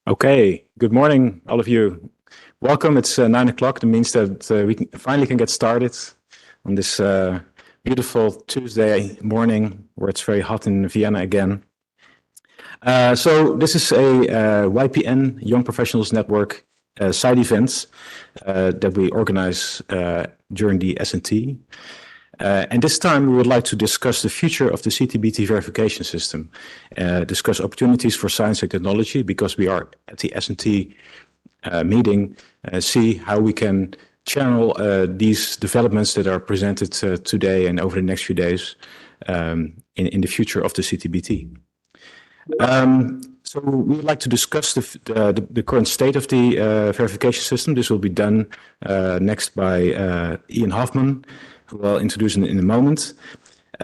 Okay, good morning, all of you. Welcome. It's 9 o'clock. That means that we finally can get started on this beautiful Tuesday morning where it's very hot in Vienna again. So this is a YPN Young Professionals Network side event that we organize during the SnT. And this time we would like to discuss the future of the CTBT verification system, discuss opportunities for science and technology, because we are at the SnT meeting, see how we can channel these developments that are presented today and over the next few days in the future of the CTBT. So we would like to discuss the current state of the verification system. This will be done next by Ian Hoffman, who I'll introduce in a moment. He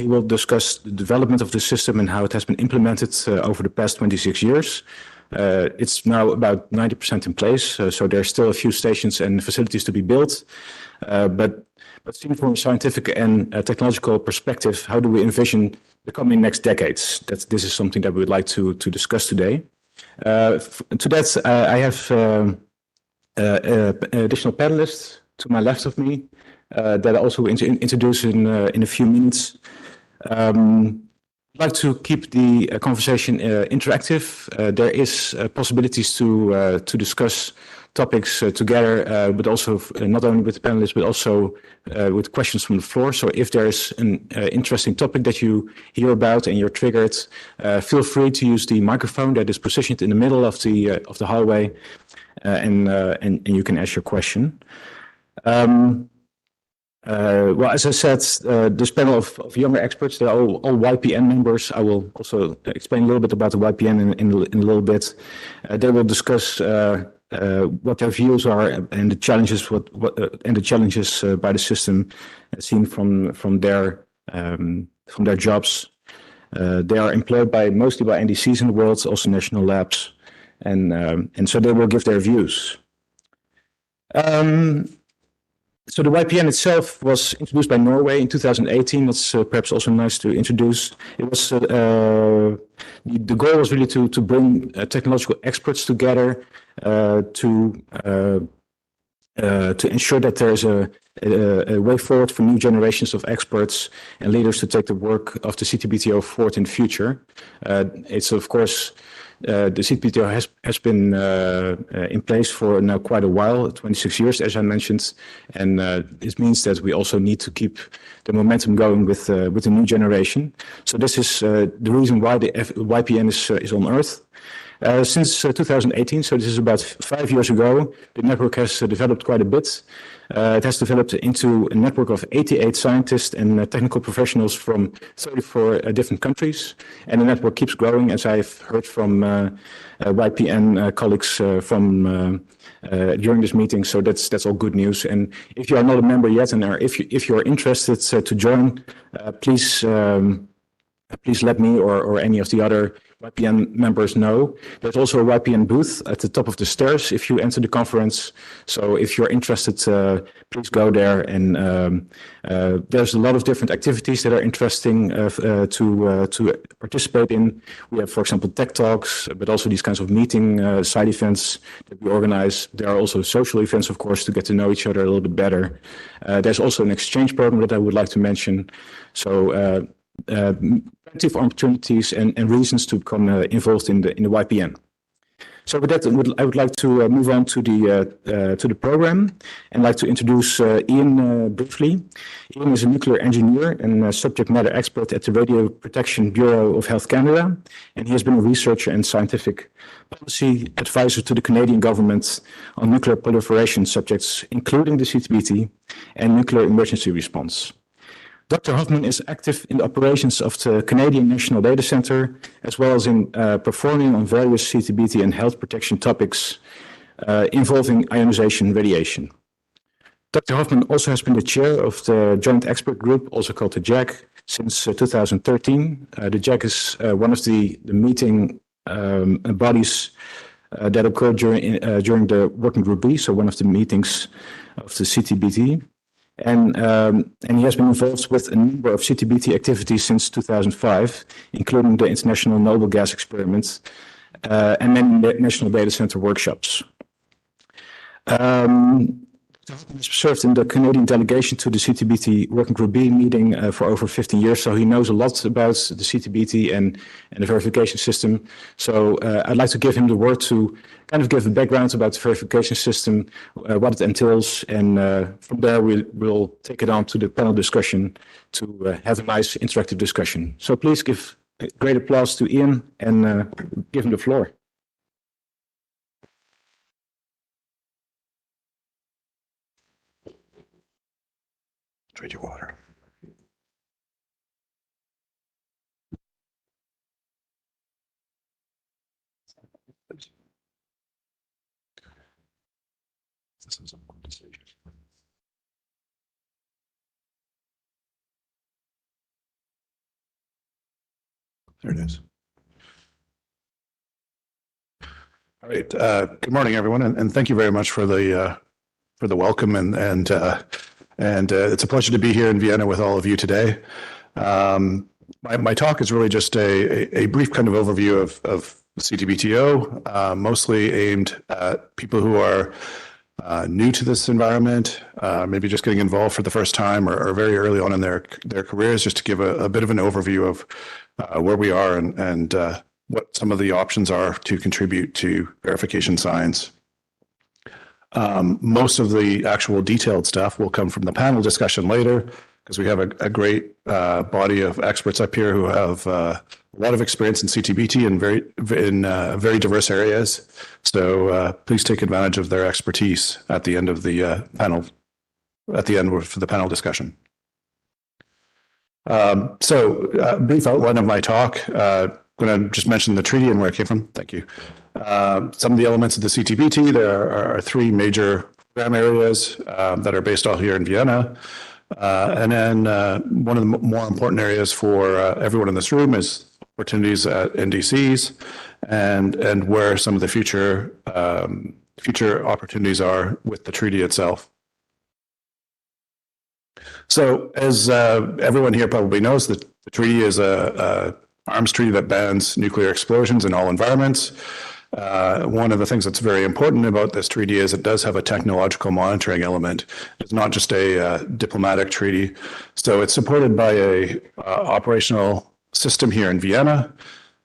will discuss the development of the system and how it has been implemented over the past 26 years. It's now about 90% in place, so there's still a few stations and facilities to be built. But seen from a scientific and technological perspective, how do we envision the coming next decades? This is something that we would like to discuss today. To that, I have additional panelists to my left of me that I also will introduce in a few minutes. I'd like to keep the conversation interactive. There is possibilities to discuss topics together, but also not only with the panelists, but also with questions from the floor. So if there's an interesting topic that you hear about and you're triggered, feel free to use the microphone that is positioned in the middle of the hallway, and you can ask your question. Well, as I said, this panel of younger experts, they're all YPN members. I will also explain a little bit about the YPN in a little bit. They will discuss what their views are and the challenges by the system seen from their jobs. They are employed mostly by NDCs in the world, also national labs, and so they will give their views. So the YPN itself was introduced by Norway in 2018. That's perhaps also nice to introduce. It was the goal was really to bring technological experts together to ensure that there is a way forward for new generations of experts and leaders to take the work of the CTBTO forward in the future. It's of course. The CTBTO has been in place for now quite a while, 26 years, as I mentioned, and it means that we also need to keep the momentum going with the new generation. So this is the reason why the YPN is on Earth. Since 2018, so this is about 5 years ago, the network has developed quite a bit. It has developed into a network of 88 scientists and technical professionals from 34 different countries. And the network keeps growing, as I've heard from YPN colleagues during this meeting. So that's all good news. And if you are not a member yet, and if you're interested to join, please let me or any of the other YPN members know. There's also a YPN booth at the top of the stairs if you enter the conference. So if you're interested, please go there. And there's a lot of different activities that are interesting to participate in. We have, for example, tech talks, but also these kinds of meeting side events that we organize. There are also social events, of course, to get to know each other a little bit better. There's also an exchange program that I would like to mention. So plenty of opportunities and reasons to become involved in the YPN. So with that, I would like to move on to the program and like to introduce Ian briefly. Ian is a nuclear engineer and a subject matter expert at the Radio Protection Bureau of Health Canada, and he has been a researcher and scientific policy advisor to the Canadian government on nuclear proliferation subjects, including the CTBT and nuclear emergency response. Dr. Hoffman is active in the operations of the Canadian National Data Centre, as well as in performing on various CTBT and health protection topics involving ionization radiation. Dr. Hoffman also has been the chair of the Joint Expert Group, also called the JAG, since 2013. The JAG is one of the meeting bodies that occurred during the Working Group B, so one of the meetings of the CTBT. and he has been involved with a number of CTBT activities since 2005, including the International Noble Gas Experiment and many national data center workshops. He served in the Canadian delegation to the CTBT Working Group B meeting for over 15 years, so he knows a lot about the CTBT and the verification system. So I'd like to give him the word to kind of give a background about the verification system, what it entails, and from there we'll take it on to the panel discussion to have a nice interactive discussion. So please give great applause to Ian and give him the floor. Trade your water. This is a good decision. There it is. All right. Good morning, everyone, and thank you very much for the welcome and it's a pleasure to be here in Vienna with all of you today. My talk is really just a brief kind of overview of CTBTO, mostly aimed at people who are new to this environment, maybe just getting involved for the first time or very early on in their careers, just to give a bit of an overview of where we are and what some of the options are to contribute to verification science. Most of the actual detailed stuff will come from the panel discussion later, because we have a great body of experts up here who have a lot of experience in CTBT in very diverse areas. So please take advantage of their expertise at the end of the panel, for the panel discussion. Brief outline of my talk. I'm going to just mention the treaty and where it came from. Thank you. Some of the elements of the CTBT, there are three major program areas that are based all here in Vienna. And then one of the more important areas for everyone in this room is opportunities at NDCs and where some of the future opportunities are with the treaty itself. So as everyone here probably knows, the treaty is a arms treaty that bans nuclear explosions in all environments. One of the things that's very important about this treaty is it does have a technological monitoring element. It's not just a diplomatic treaty. So it's supported by a operational system here in Vienna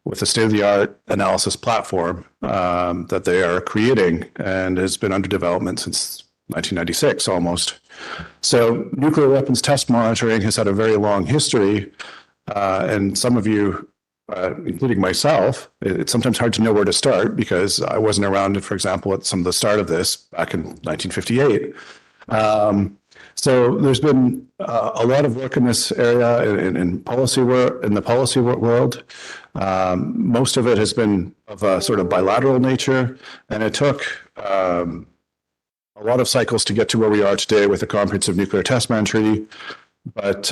with a state-of-the-art analysis platform that they are creating and has been under development since 1996 almost. So nuclear weapons test monitoring has had a very long history, and some of you, including myself, it's sometimes hard to know where to start because I wasn't around, for example, at some of the start of this back in 1958. So there's been a lot of work in this area in policy work, in the policy world. Most of it has been of a sort of bilateral nature, and it took a lot of cycles to get to where we are today with the Comprehensive Nuclear Test Ban Treaty. But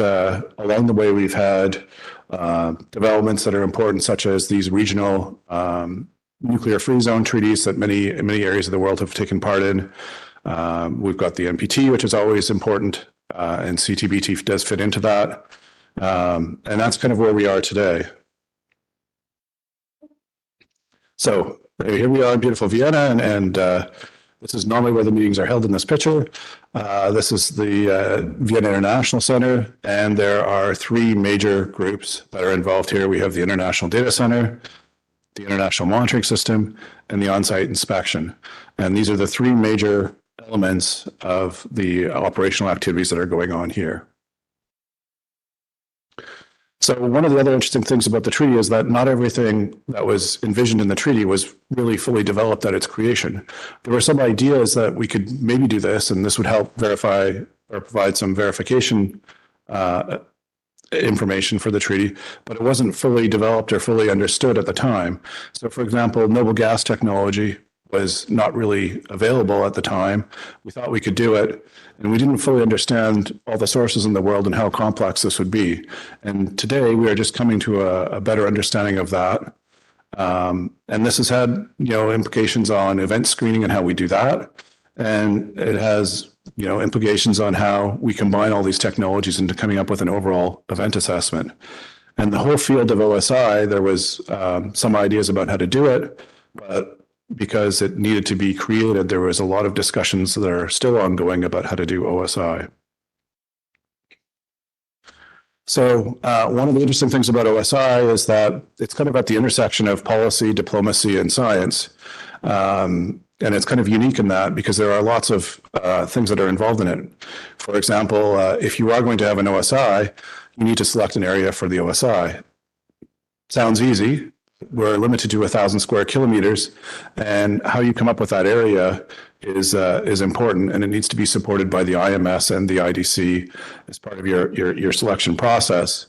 along the way, we've had developments that are important, such as these regional nuclear free zone treaties that many areas of the world have taken part in. We've got the NPT, which is always important, and CTBT does fit into that. And that's kind of where we are today. So here we are in beautiful Vienna, and this is normally where the meetings are held in this picture. This is the Vienna International Center, and there are three major groups that are involved here. We have the International Data Center, the International Monitoring System, and the on-site inspection. And these are the three major elements of the operational activities that are going on here. So one of the other interesting things about the treaty is that not everything that was envisioned in the treaty was really fully developed at its creation. There were some ideas that we could maybe do this, and this would help verify or provide some verification information for the treaty, but it wasn't fully developed or fully understood at the time. So for example, noble gas technology was not really available at the time. We thought we could do it, and we didn't fully understand all the sources in the world and how complex this would be. And today we are just coming to a better understanding of that. And this has had, implications on event screening and how we do that. And it has implications on how we combine all these technologies into coming up with an overall event assessment. And the whole field of OSI, there was some ideas about how to do it, but because it needed to be created, there was a lot of discussions that are still ongoing about how to do OSI. So one of the interesting things about OSI is that it's kind of at the intersection of policy, diplomacy, and science. And it's kind of unique in that because there are lots of things that are involved in it. For example, if you are going to have an OSI, you need to select an area for the OSI. Sounds easy. We're limited to 1,000 square kilometers, and how you come up with that area is important, and it needs to be supported by the IMS and the IDC as part of your selection process.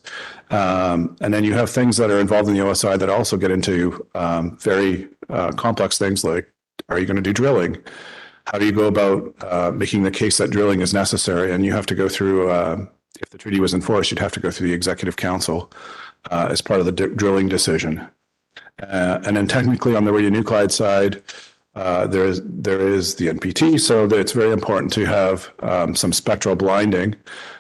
And then you have things that are involved in the OSI that also get into very complex things like, are you going to do drilling? How do you go about making the case that drilling is necessary? And you have to go through, if the treaty was enforced, you'd have to go through the Executive Council as part of the drilling decision. And then technically on the radionuclide side, there is the NPT, so that it's very important to have some spectral blinding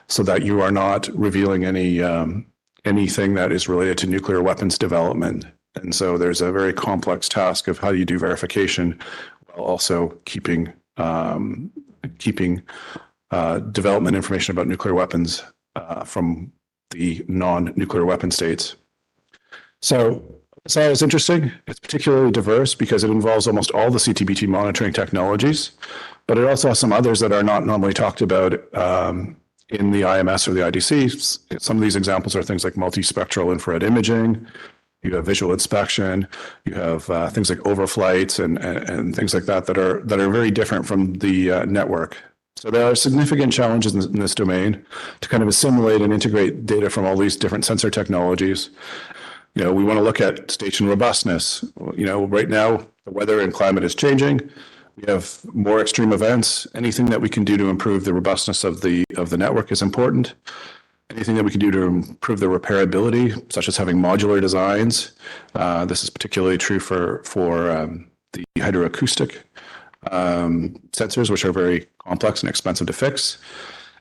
so that you are not revealing anything that is related to nuclear weapons development. And so there's a very complex task of how do you do verification while also keeping development information about nuclear weapons from the non-nuclear weapon states. So OSI is interesting. It's particularly diverse because it involves almost all the CTBT monitoring technologies, but it also has some others that are not normally talked about in the IMS or the IDC. Some of these examples are things like multispectral infrared imaging. You have visual inspection. You have things like overflights and things like that that are very different from the network. So there are significant challenges in this domain to kind of assimilate and integrate data from all these different sensor technologies. We want to look at station robustness. Right now the weather and climate is changing. We have more extreme events. Anything that we can do to improve the robustness of the network is important. Anything that we can do to improve the repairability, such as having modular designs. This is particularly true for the hydroacoustic sensors, which are very complex and expensive to fix.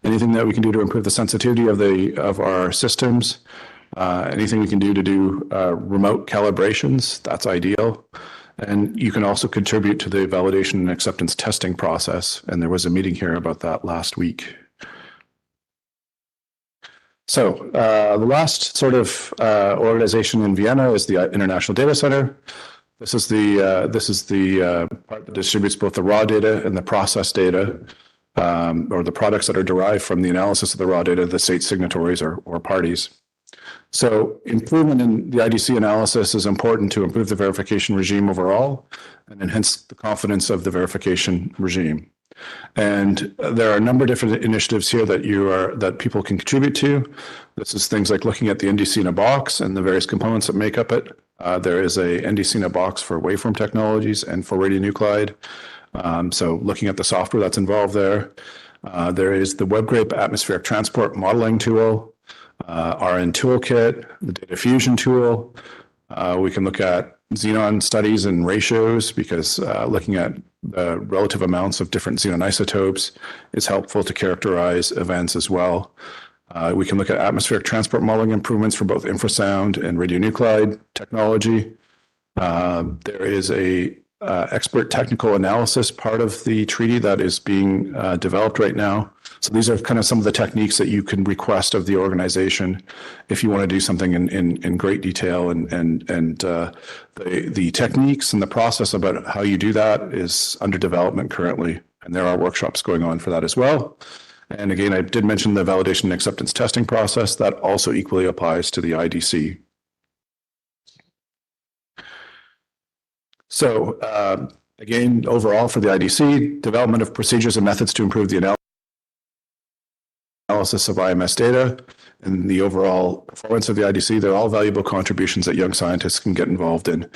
Anything that we can do to improve the sensitivity of our systems. Anything we can do to do remote calibrations, that's ideal. And you can also contribute to the validation and acceptance testing process. And there was a meeting here about that last week. So the last sort of organization in Vienna is the International Data Center. This is the part that distributes both the raw data and the process data, or the products that are derived from the analysis of the raw data, the state signatories or parties. So improvement in the IDC analysis is important to improve the verification regime overall and enhance the confidence of the verification regime. And there are a number of different initiatives here that people can contribute to. This is things like looking at the NDC in a box and the various components that make up it. There is a NDC in a box for waveform technologies and for radionuclide. So looking at the software that's involved there. There is the WebGrape atmospheric transport modeling tool, RN toolkit, the data fusion tool. We can look at xenon studies and ratios because looking at the relative amounts of different xenon isotopes is helpful to characterize events as well. We can look at atmospheric transport modeling improvements for both infrasound and radionuclide technology. There is a expert technical analysis part of the treaty that is being developed right now. So these are kind of some of the techniques that you can request of the organization if you want to do something in great detail, and the techniques and the process about how you do that is under development currently, and there are workshops going on for that as well. And again, I did mention the validation and acceptance testing process that also equally applies to the IDC. So again, overall for the IDC, development of procedures and methods to improve the analysis of IMS data and the overall performance of the IDC, they're all valuable contributions that young scientists can get involved in.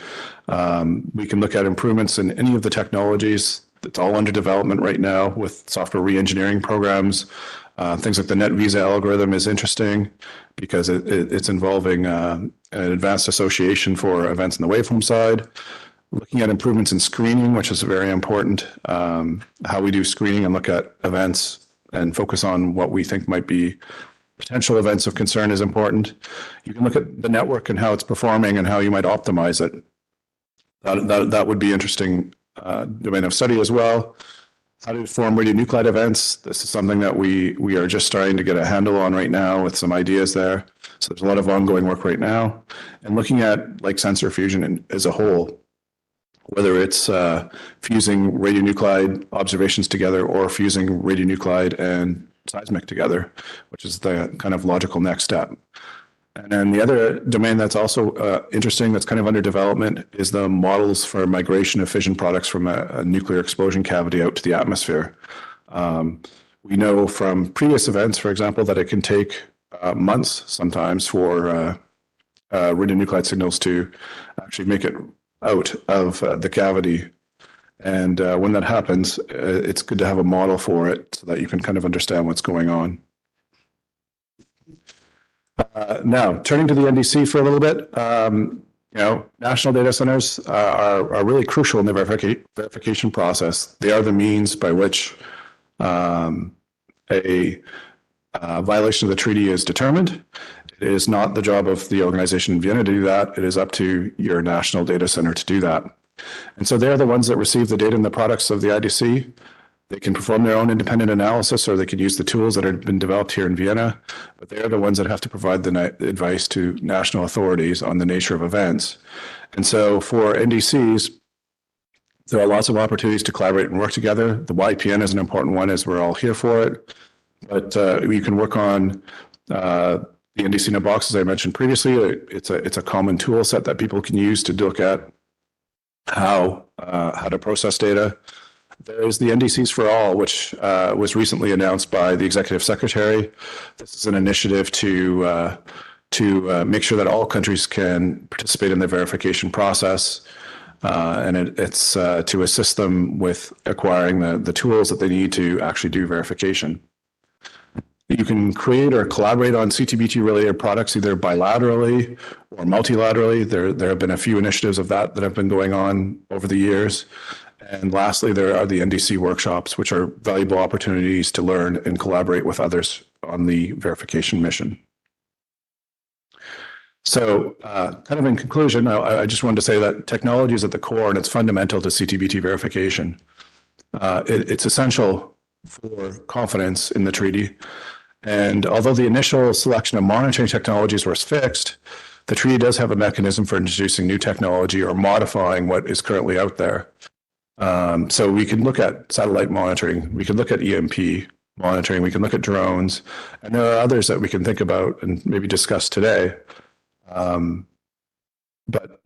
We can look at improvements in any of the technologies. It's all under development right now with software re-engineering programs. Things like the NetVisa algorithm is interesting because it's involving an advanced association for events in the waveform side. looking at improvements in screening, which is very important. How we do screening and look at events and focus on what we think might be potential events of concern is important. You can look at the network and how it's performing and how you might optimize it. That would be interesting domain of study as well. How to form radionuclide events. This is something that we are just starting to get a handle on right now with some ideas there. So there's a lot of ongoing work right now. And looking at like sensor fusion as a whole, whether it's fusing radionuclide observations together or fusing radionuclide and seismic together, which is the kind of logical next step. And then the other domain that's also interesting, that's kind of under development, is the models for migration of fission products from a nuclear explosion cavity out to the atmosphere. We know from previous events, for example, that it can take months sometimes for radionuclide signals to actually make it out of the cavity. And when that happens, it's good to have a model for it so that you can kind of understand what's going on. Now, turning to the NDC for a little bit, national data centers are really crucial in the verification process. They are the means by which a violation of the treaty is determined. It is not the job of the organization in Vienna to do that. It is up to your national data center to do that. And so they're the ones that receive the data and the products of the IDC. They can perform their own independent analysis, or they can use the tools that have been developed here in Vienna, but they're the ones that have to provide the advice to national authorities on the nature of events. And so for NDCs, there are lots of opportunities to collaborate and work together. The YPN is an important one, as we're all here for it. But you can work on the NDC in a box, as I mentioned previously. It's a common tool set that people can use to look at how to process data. There is the NDCs for All, which was recently announced by the Executive Secretary. This is an initiative to make sure that all countries can participate in the verification process, and it's to assist them with acquiring the tools that they need to actually do verification. You can create or collaborate on CTBT related products either bilaterally or multilaterally. There have been a few initiatives of that have been going on over the years. And lastly, there are the NDC workshops, which are valuable opportunities to learn and collaborate with others on the verification mission. So kind of in conclusion, I just wanted to say that technology is at the core and it's fundamental to CTBT verification. It's essential for confidence in the treaty. And although the initial selection of monitoring technologies was fixed, the treaty does have a mechanism for introducing new technology or modifying what is currently out there. So we can look at satellite monitoring, we can look at EMP monitoring, we can look at drones, and there are others that we can think about and maybe discuss today. But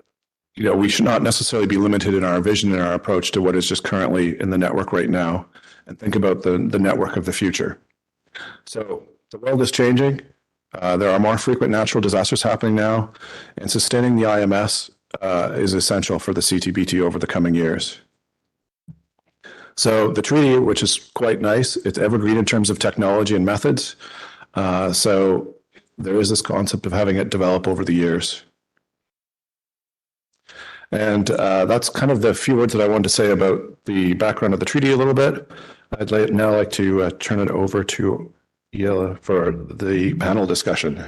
we should not necessarily be limited in our vision and our approach to what is just currently in the network right now, and think about the network of the future. So the world is changing. There are more frequent natural disasters happening now, and sustaining the IMS is essential for the CTBT over the coming years. So the treaty, which is quite nice, it's evergreen in terms of technology and methods. So there is this concept of having it develop over the years. And that's kind of the few words that I wanted to say about the background of the treaty a little bit. I'd now like to turn it over to Ila for the panel discussion.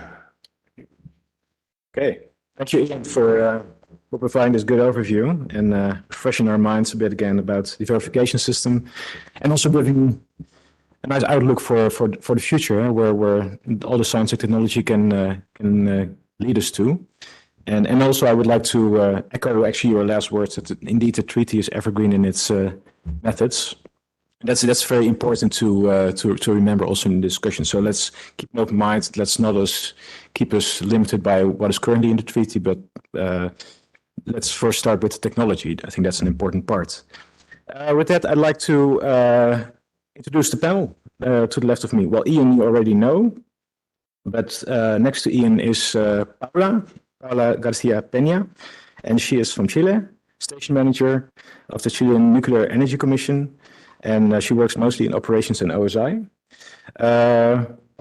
Okay, thank you, Ian, for providing this good overview and refreshing our minds a bit again about the verification system, and also giving a nice outlook for the future, where all the science and technology can lead us to. And also, I would like to echo actually your last words, that indeed the treaty is evergreen in its methods. That's very important to remember also in the discussion. So let's keep an open mind. Let's not keep us limited by what is currently in the treaty, but let's first start with the technology. I think that's an important part. With that, I'd like to introduce the panel to the left of me. Well, Ian, you already know, but next to Ian is Paula Garcia Peña, and she is from Chile, station manager of the Chilean Nuclear Energy Commission, and she works mostly in operations and OSI.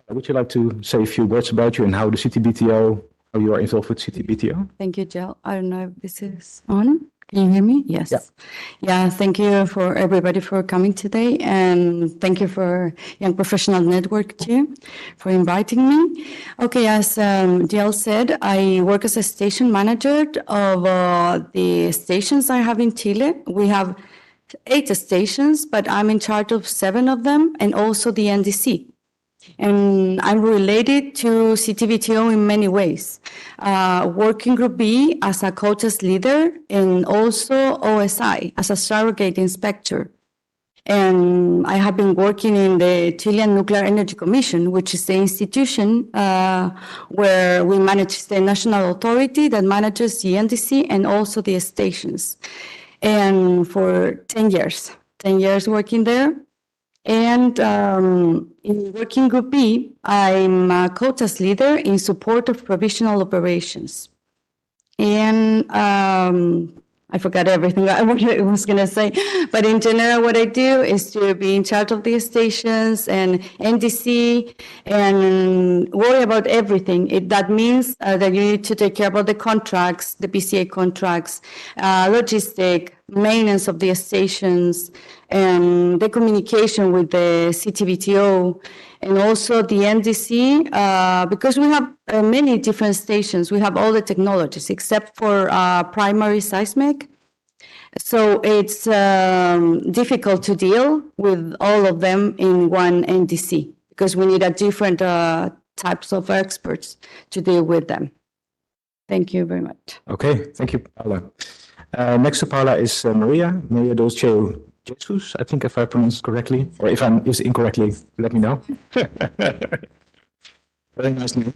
Would you like to say a few words about you and how the CTBTO, how you are involved with CTBTO? Thank you, Jill. I don't know if this is on. Can you hear me? Yes. Yeah. Yeah, thank you for everybody for coming today, and thank you for Young Professional Network too for inviting me. Okay, as DL said, I work as a station manager of the stations I have in Chile. We have 8 stations, but I'm in charge of 7 of them, and also the NDC. And I'm related to CTBTO in many ways. Working Group B as a coaches leader, and also OSI as a surrogate inspector. And I have been working in the Chilean Nuclear Energy Commission, which is the institution where we manage the national authority that manages the NDC and also the stations. And for 10 years working there. And in Working Group B, I'm a coaches leader in support of provisional operations. And I forgot everything I was going to say, but in general, what I do is to be in charge of the stations and NDC and worry about everything. That means that you need to take care about the contracts, the PCA contracts, logistic, maintenance of the stations, and the communication with the CTBTO, and also the NDC, because we have many different stations. We have all the technologies except for primary seismic. So it's difficult to deal with all of them in one NDC because we need a different types of experts to deal with them. Thank you very much. Okay, thank you, Paula. Next to Paula is Maria Dolce Jesus, I think if I pronounced correctly, or if I'm used incorrectly, let me know. Very nice name.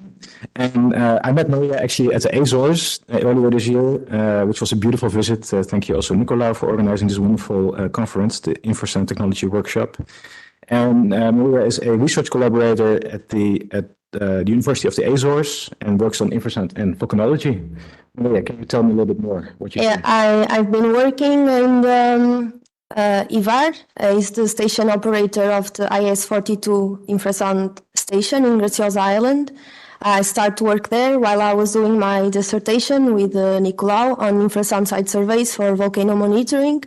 And I met Maria actually at the Azores earlier this year, which was a beautiful visit. Thank you also, Nicolau, for organizing this wonderful conference, the InfoSend Technology Workshop. And Maria is a research collaborator at the University of the Azores and works on InfoSend and volcanology. Maria, can you tell me a little bit more what you do? I've been working in the IVAR is the station operator of the IS-42 infrasound station in Graciosa Island. I started to work there while I was doing my dissertation with Nicolau on infrasound site surveys for volcano monitoring.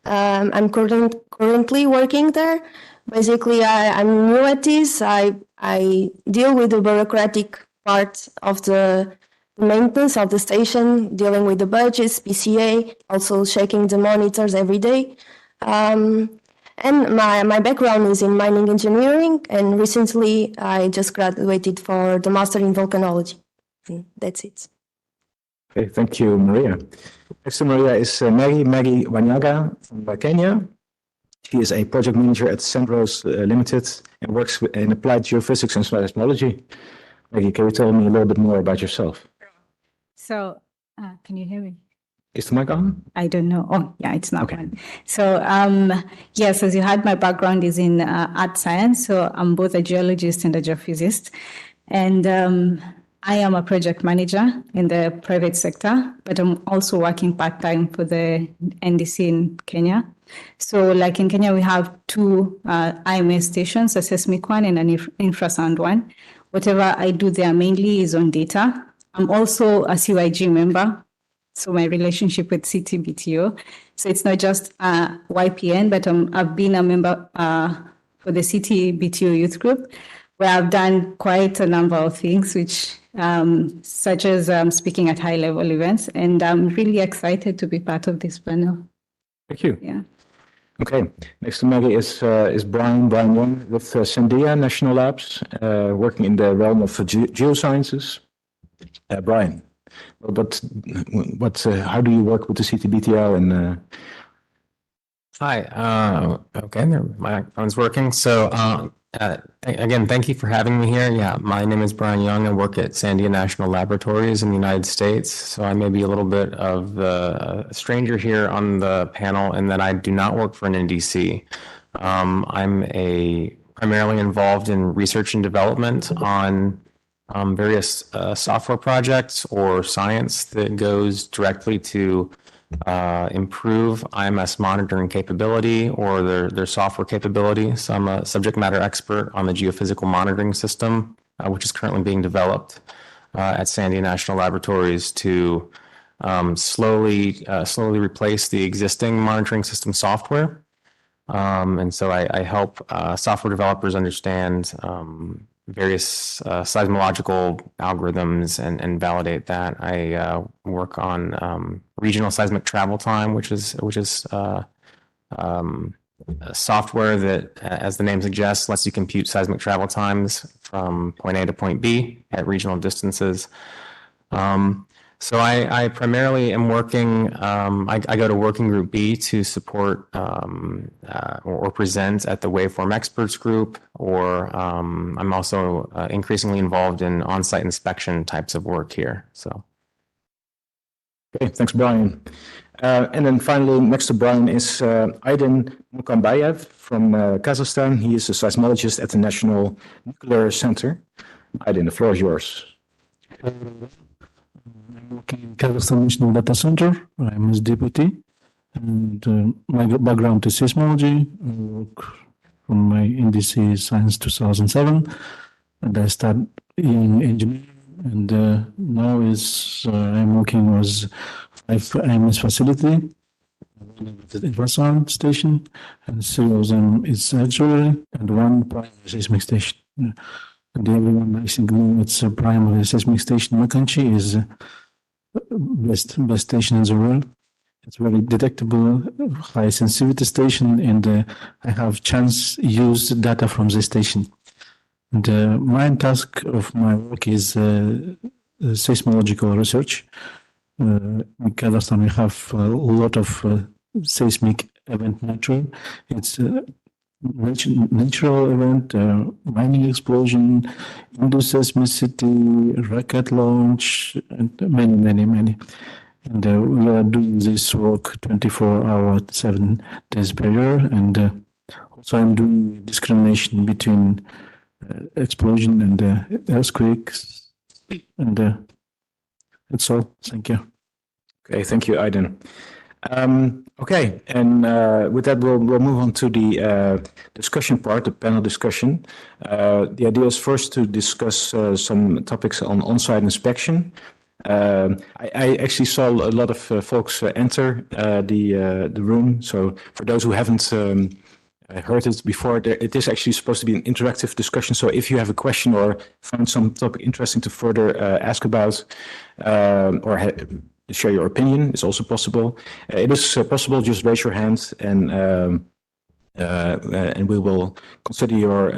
I'm currently working there. Basically, I'm new at this. I deal with the bureaucratic part of the maintenance of the station, dealing with the budgets, PCA, also checking the monitors every day. And my background is in mining engineering, and recently I just graduated for the master in volcanology. That's it. Okay, thank you, Maria. Next to Maria is Maggie Wanyaga from Kenya. She is a project manager at Sandros Limited and works in applied geophysics and seismology. Maggie, can you tell me a little bit more about yourself? So, can you hear me? Is the mic on? I don't know. Oh, yeah, it's not on. So, yes, as you heard, my background is in art science. So I'm both a geologist and a geophysicist. And I am a project manager in the private sector, but I'm also working part-time for the NDC in Kenya. So like in Kenya, we have 2 IMS stations, a seismic one and an infrasound one. Whatever I do there mainly is on data. I'm also a CYG member. So my relationship with CTBTO. So it's not just YPN, but I've been a member for the CTBTO youth group, where I've done quite a number of things, which such as speaking at high-level events. And I'm really excited to be part of this panel. Thank you. Yeah. Okay. Next to Maggie is Brian Young with Sandia National Labs, working in the realm of geosciences. Brian. But how do you work with the CTBTO and? Hi. Okay, my microphone's working. So again, thank you for having me here. Yeah, my name is Brian Young. I work at Sandia National Laboratories in the United States. So I may be a little bit of a stranger here on the panel in that I do not work for an NDC. I'm primarily involved in research and development on various software projects or science that goes directly to improve IMS monitoring capability or their software capability. So I'm a subject matter expert on the geophysical monitoring system, which is currently being developed at Sandia National Laboratories to slowly replace the existing monitoring system software. And so I help software developers understand various seismological algorithms and validate that. I work on regional seismic travel time, which is a software that, as the name suggests, lets you compute seismic travel times from point A to point B at regional distances. So I primarily am working, I go to Working Group B to support or present at the Waveform Experts Group, or I'm also increasingly involved in on-site inspection types of work here. So. Okay, thanks, Brian. And then finally, next to Brian is Aydin Mukambayev from Kazakhstan. He is a seismologist at the National Nuclear Center. Aydin, the floor is yours. I'm working in Kazakhstan National Data Center. I'm his deputy. And my background is seismology. I work from my NDC since 2007. And I started in engineering. And now I'm working with 5 IMS facility, the infrasound station, and 3 of them is auxiliary, and 1 primary seismic station. And everyone I think know it's a primary seismic station. Makanchi is best station in the world. It's very detectable, high sensitivity station, and I have chance use data from the station. And my task of my work is seismological research. In Kazakhstan, we have a lot of seismic event natural. It's a natural event, mining explosion, induced seismicity, rocket launch, and many. And we are doing this work 24 hours, 7 days per year. And also I'm doing discrimination between explosion and earthquakes. And that's all. Thank you. Okay, thank you, Aydin. Okay, and with that, we'll move on to the discussion part, the panel discussion. The idea is first to discuss some topics on on-site inspection. I actually saw a lot of folks enter the room. So for those who haven't heard it before, it is actually supposed to be an interactive discussion. So if you have a question or find some topic interesting to further ask about or share your opinion, it's also possible. It is possible, just raise your hand and we will consider your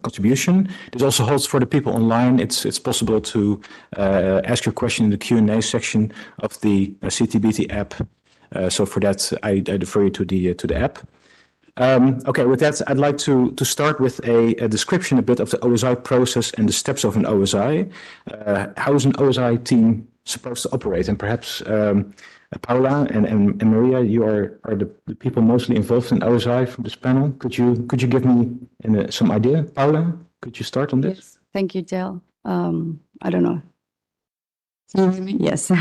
contribution. This also holds for the people online. It's possible to ask your question in the Q&A section of the CTBT app. So for that, I defer you to the app. Okay, with that, I'd like to start with a description a bit of the OSI process and the steps of an OSI. How is an OSI team supposed to operate? And perhaps Paula and Maria, you are the people mostly involved in OSI from this panel. Could you give me some idea? Paula, could you start on this? Yes. Thank you, Del. I don't know. Can you hear me? Yes.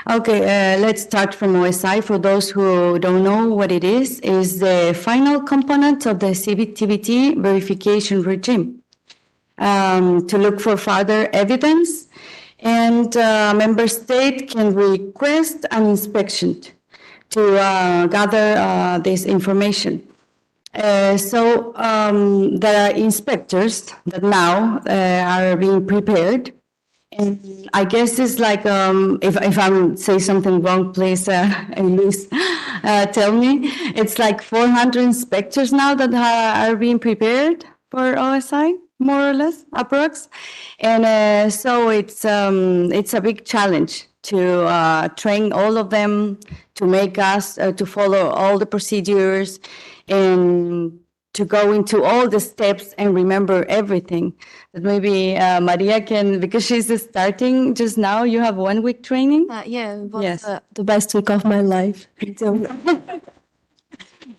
Okay, let's start from OSI. For those who don't know what it is the final component of the CTBT verification regime to look for further evidence, and member state can request an inspection to gather this information. So the inspectors that now are being prepared. And I guess it's like, if I say something wrong, please, Elise, tell me. It's like 400 inspectors now that are being prepared for OSI, more or less, approx. And so it's a big challenge to train all of them, to make us, to follow all the procedures, and to go into all the steps and remember everything. That maybe Maria can, because she's starting just now, you have 1 week training? Yeah, it was Yes. the best week of my life. Yeah,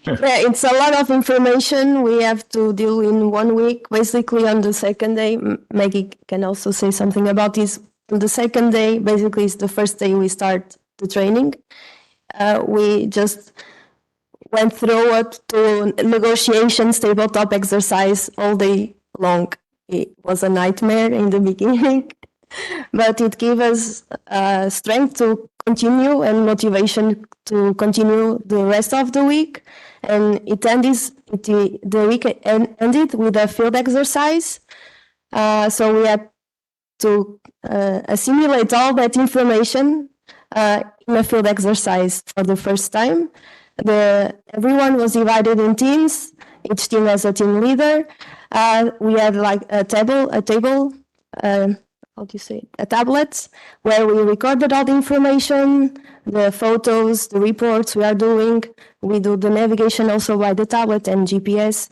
it's a lot of information we have to do in 1 week. Basically, on the second day, Maggie can also say something about this. On the second day, basically, it's the first day we start the training. We just went through it to negotiations, tabletop exercise all day long. It was a nightmare in the beginning, but it gave us strength to continue and motivation to continue the rest of the week. And the week ended with a field exercise. So we had to assimilate all that information in a field exercise for the first time. Everyone was divided in teams. Each team has a team leader. We had like a tablet where we recorded all the information, the photos, the reports we are doing. We do the navigation also by the tablet and GPS.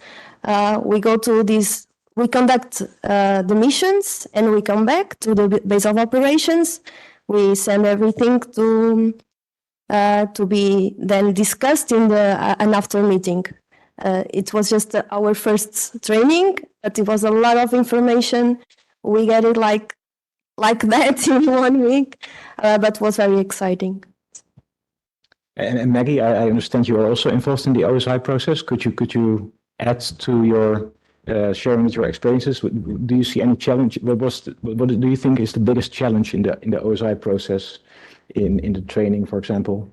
We conduct the missions and we come back to the base of operations. We send everything to be then discussed in an after meeting. It was just our first training, but it was a lot of information. We get it like that in 1 week, but was very exciting. And Maggie, I understand you are also involved in the OSI process. Could you add to your sharing with your experiences? Do you see any challenge? What do you think is the biggest challenge in the OSI process in the training, for example?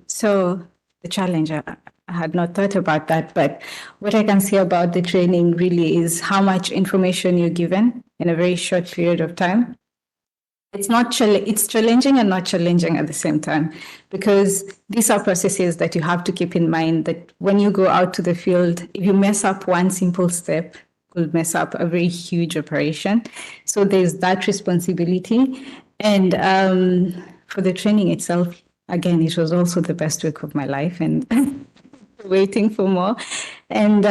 So the challenge, I had not thought about that, but what I can say about the training really is how much information you're given in a very short period of time. It's challenging and not challenging at the same time, because these are processes that you have to keep in mind that when you go out to the field, if you mess up one simple step, could mess up a very huge operation. So there's that responsibility. And for the training itself, again, it was also the best week of my life and waiting for more. And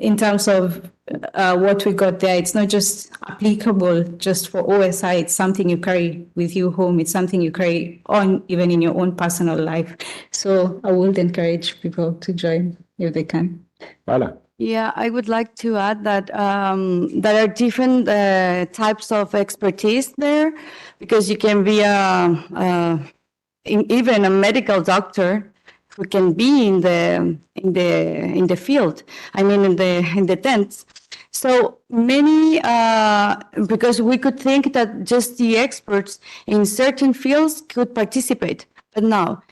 in terms of what we got there, it's not just applicable just for OSI. It's something you carry with you home. It's something you carry on even in your own personal life. So I would encourage people to join if they can. Voilà. Yeah, I would like to add that there are different types of expertise there, because you can be even a medical doctor who can be in the field. I mean, in the tents. So many, because we could think that just the experts in certain fields could participate, but no,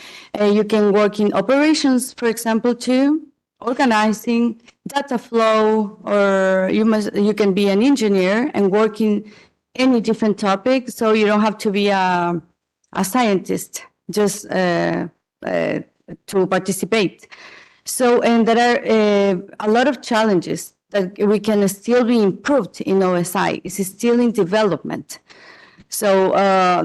you can work in operations, for example, too, organizing, data flow, or you can be an engineer and work in any different topic. So you don't have to be a scientist just to participate. So, and there are a lot of challenges that we can still be improved in OSI. It's still in development. So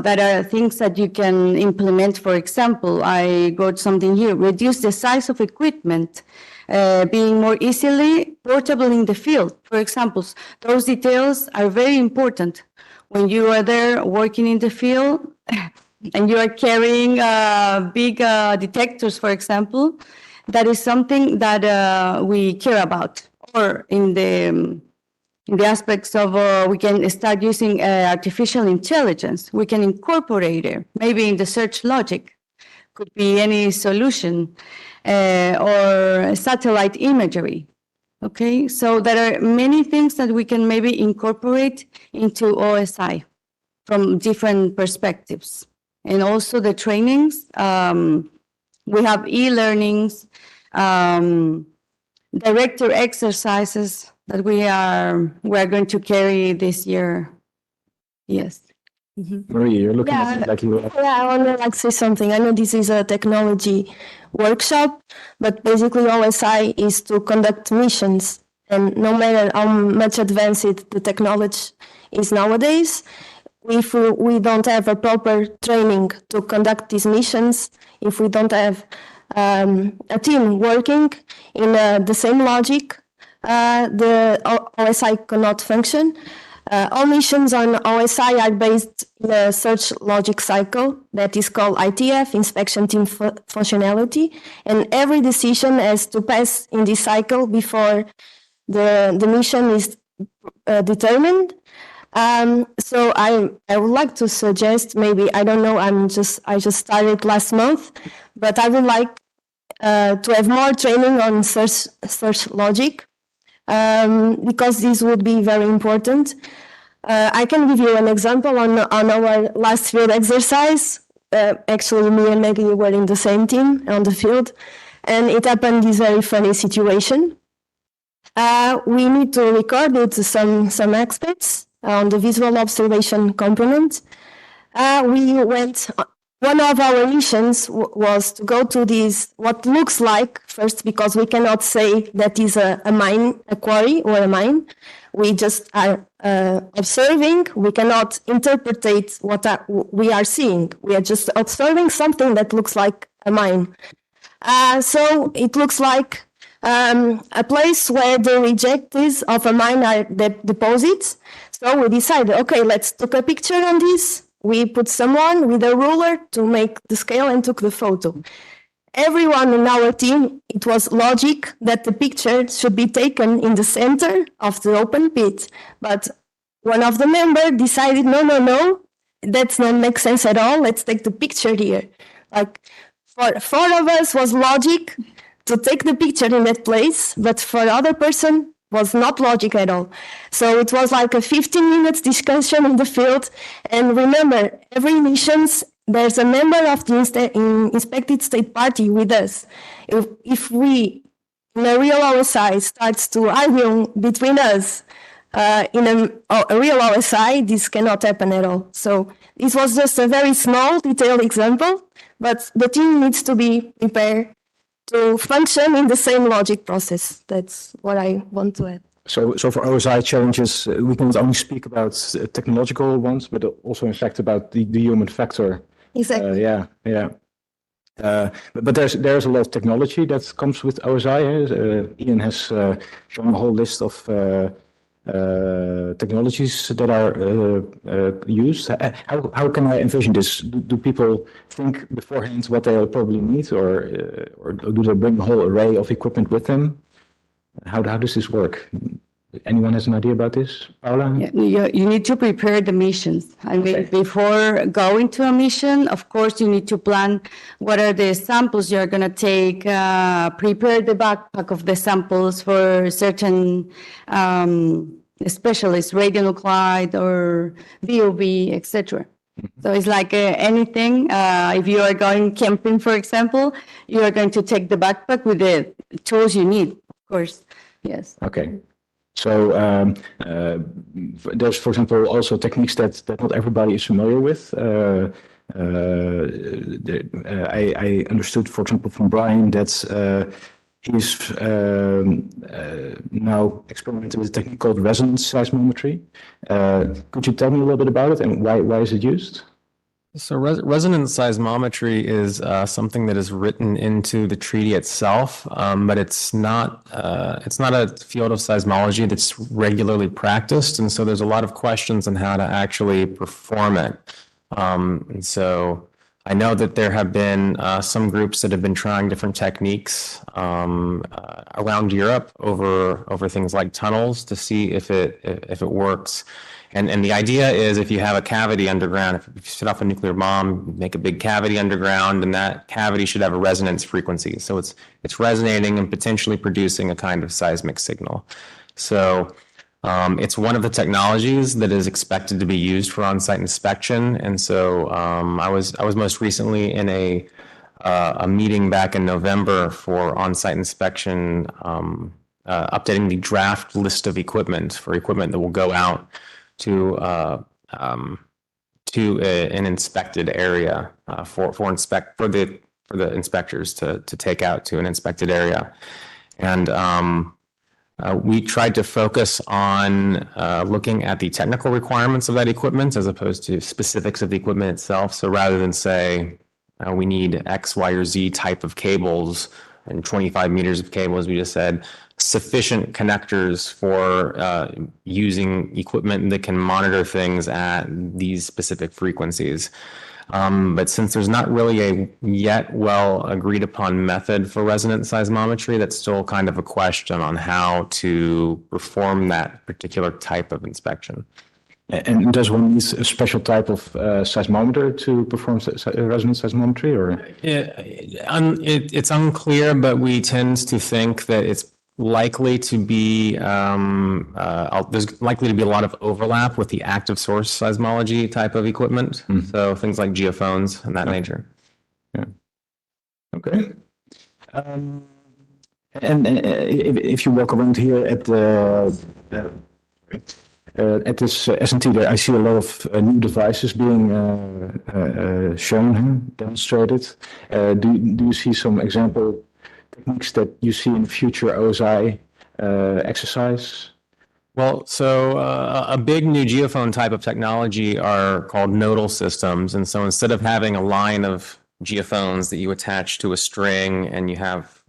there are things that you can implement. For example, I wrote something here: reduce the size of equipment, being more easily portable in the field. For example, those details are very important when you are there working in the field and you are carrying big detectors, for example. That is something that we care about. Or in the aspects of we can start using artificial intelligence. We can incorporate it, maybe in the search logic. Could be any solution, or satellite imagery. Okay, so there are many things that we can maybe incorporate into OSI from different perspectives. And also the trainings, we have e-learnings, director exercises that we are going to carry this year. Yes. Marie, you're looking at me like you. Yeah, I want to say something. I know this is a technology workshop, but basically OSI is to conduct missions. And no matter how much advanced the technology is nowadays, if we don't have a proper training to conduct these missions, if we don't have a team working in the same logic, the OSI cannot function. All missions on OSI are based in a search logic cycle that is called ITF, Inspection Team Functionality, and every decision has to pass in this cycle before the mission is determined. So I would like to suggest, maybe, I don't know, I just started last month, but I would like to have more training on search logic, because this would be very important. I can give you an example on our last field exercise. Actually, me and Maggie were in the same team on the field, and it happened this very funny situation. We need to record it some aspects on the visual observation component. One of our missions was to go to this, what looks like, first, because we cannot say that is a mine, a quarry or a mine. We just are observing. We cannot interpret what we are seeing. We are just observing something that looks like a mine. So it looks like a place where the rejects of a mine are deposits. So we decided, okay, let's take a picture on this. We put someone with a ruler to make the scale and took the photo. Everyone in our team, it was logic that the picture should be taken in the center of the open pit. But one of the members decided, no, that doesn't make sense at all. Let's take the picture here. Like for four of us was logic to take the picture in that place, but for the other person, was not logic at all. So it was like a 15-minute discussion in the field. And remember, every missions, there's a member of the inspected state party with us. If we, in a real OSI, starts to argue between us in a real OSI, this cannot happen at all. So this was just a very small, detailed example, but the team needs to be prepared to function in the same logic process. That's what I want to add. So for OSI challenges, we can not only speak about technological ones, but also in fact about the human factor. Exactly. But there's a lot of technology that comes with OSI. Ian has shown a whole list of technologies that are used. How can I envision this? Do people think beforehand what they'll probably need, or do they bring a whole array of equipment with them? How does this work? Anyone has an idea about this? Paula? Yeah, you need to prepare the missions. I mean, before going to a mission, of course, you need to plan what are the samples you're going to take, prepare the backpack of the samples for certain specialists, radionuclide or VOV, etc. So it's like anything. If you are going camping, for example, you are going to take the backpack with the tools you need, of course. Yes. Okay. So there's, for example, also techniques that not everybody is familiar with. I understood, for example, from Brian that he's now experimenting with a technique called resonance seismometry. Could you tell me a little bit about it and why is it used? So resonance seismometry is something that is written into the treaty itself, but it's not a field of seismology that's regularly practiced, and so there's a lot of questions on how to actually perform it. And so I know that there have been some groups that have been trying different techniques around Europe over things like tunnels to see if it works. And the idea is if you have a cavity underground, if you set off a nuclear bomb, make a big cavity underground, and that cavity should have a resonance frequency. So it's resonating and potentially producing a kind of seismic signal. So it's one of the technologies that is expected to be used for on-site inspection. And so I was most recently in a meeting back in November for on-site inspection, updating the draft list of equipment that will go out to an inspected area for the inspectors to take out to an inspected area. And we tried to focus on looking at the technical requirements of that equipment as opposed to specifics of the equipment itself. So rather than say we need X, Y, or Z type of cables and 25 meters of cables, we just said sufficient connectors for using equipment that can monitor things at these specific frequencies. But since there's not really a yet well agreed upon method for resonance seismometry, that's still kind of a question on how to perform that particular type of inspection. And does one need a special type of seismometer to perform resonance seismometry, or? It's unclear, but we tend to think that it's likely to be there's likely to be a lot of overlap with the active source seismology type of equipment. So things like geophones and that nature. Yeah. Okay. And if you walk around here at this SnT, there I see a lot of new devices being shown, demonstrated. Do you see some example techniques that you see in future OSI exercise? Well, so a big new geophone type of technology are called nodal systems. And so instead of having a line of geophones that you attach to a string and you have,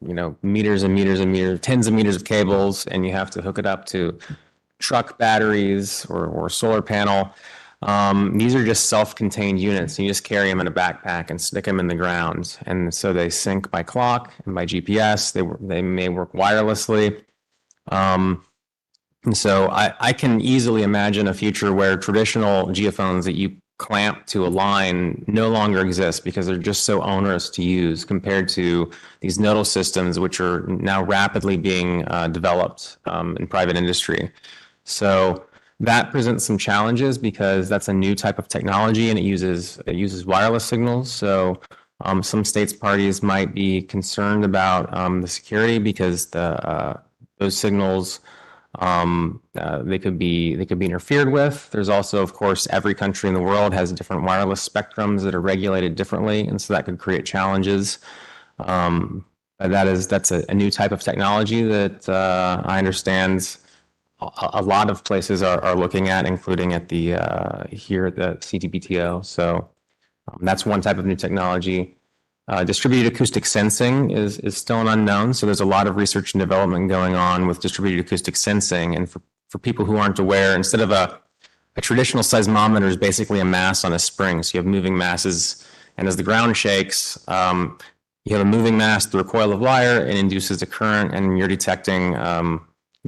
meters and meters and meters, tens of meters of cables, and you have to hook it up to truck batteries or solar panel. These are just self-contained units. You just carry them in a backpack and stick them in the ground. And so they sync by clock and by GPS. They may work wirelessly. And so I can easily imagine a future where traditional geophones that you clamp to a line no longer exist because they're just so onerous to use compared to these nodal systems, which are now rapidly being developed in private industry. So that presents some challenges because that's a new type of technology and it uses wireless signals. So some states parties might be concerned about the security because those signals they could be interfered with. There's also, of course, every country in the world has different wireless spectrums that are regulated differently, and so that could create challenges. But that's a new type of technology that I understand a lot of places are looking at, including at here at the CTBTO. So that's one type of new technology. Distributed acoustic sensing is still an unknown. So there's a lot of research and development going on with distributed acoustic sensing. And for people who aren't aware, instead of a traditional seismometer is basically a mass on a spring. So you have moving masses, and as the ground shakes, you have a moving mass through a coil of wire and induces a current, and you're detecting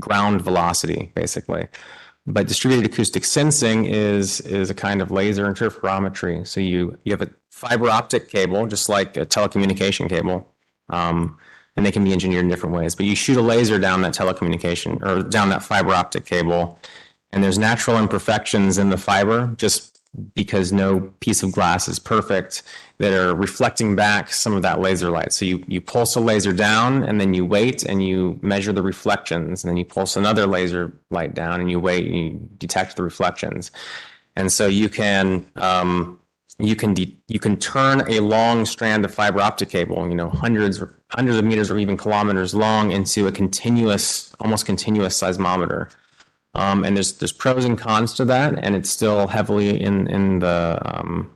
ground velocity, basically. But distributed acoustic sensing is a kind of laser interferometry. So you have a fiber optic cable, just like a telecommunication cable, and they can be engineered in different ways. But you shoot a laser down that telecommunication or down that fiber optic cable, and there's natural imperfections in the fiber just because no piece of glass is perfect that are reflecting back some of that laser light. So you pulse a laser down and then you wait and you measure the reflections, and then you pulse another laser light down and you wait and you detect the reflections. And so you can turn a long strand of fiber optic cable, hundreds of meters or even kilometers long, into a almost continuous seismometer. And there's pros and cons to that, and it's still heavily in the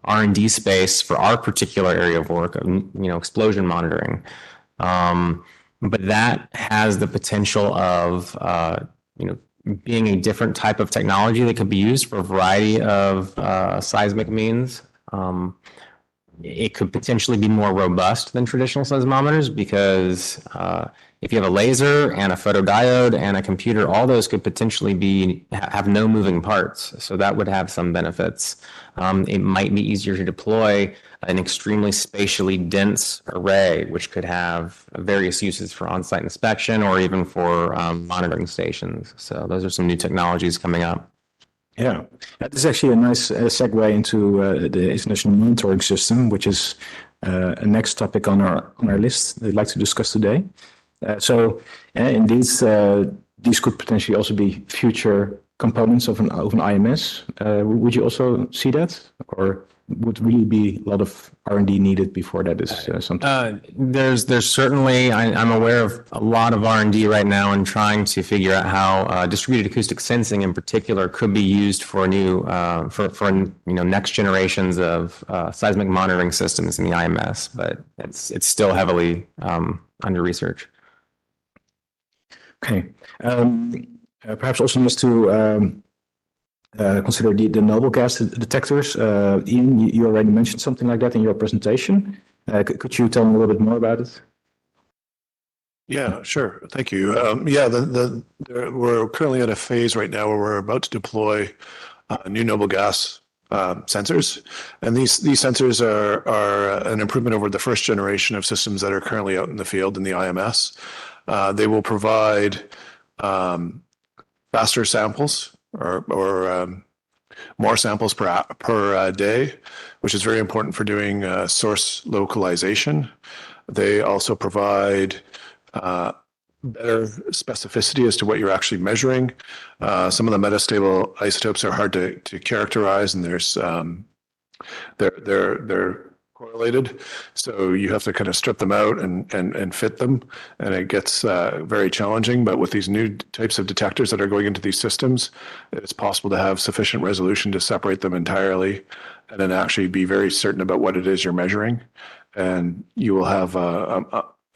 R&D space for our particular area of work, explosion monitoring. But that has the potential of, being a different type of technology that could be used for a variety of seismic means. It could potentially be more robust than traditional seismometers because if you have a laser and a photodiode and a computer, all those could potentially have no moving parts. So that would have some benefits. It might be easier to deploy an extremely spatially dense array, which could have various uses for on-site inspection or even for monitoring stations. So those are some new technologies coming up. Yeah, that is actually a nice segue into the international monitoring system, which is a next topic on our list that I'd like to discuss today. Indeed, these could potentially also be future components of an IMS. Would you also see that, or would really be a lot of R&D needed before that is something? There's certainly, I'm aware of a lot of R&D right now in trying to figure out how distributed acoustic sensing in particular could be used for new, next generations of seismic monitoring systems in the IMS, but it's still heavily under research. Okay. Perhaps also just to consider the noble gas detectors. Ian, you already mentioned something like that in your presentation. Could you tell me a little bit more about it? Yeah, sure. Thank you. We're currently at a phase right now where we're about to deploy new noble gas sensors, and these sensors are an improvement over the first generation of systems that are currently out in the field in the IMS. They will provide faster samples or more samples per day, which is very important for doing source localization. They also provide better specificity as to what you're actually measuring. Some of the metastable isotopes are hard to characterize, and there's they're correlated, so you have to kind of strip them out and fit them, and it gets very challenging. But with these new types of detectors that are going into these systems, it's possible to have sufficient resolution to separate them entirely, and then actually be very certain about what it is you're measuring. And you will have,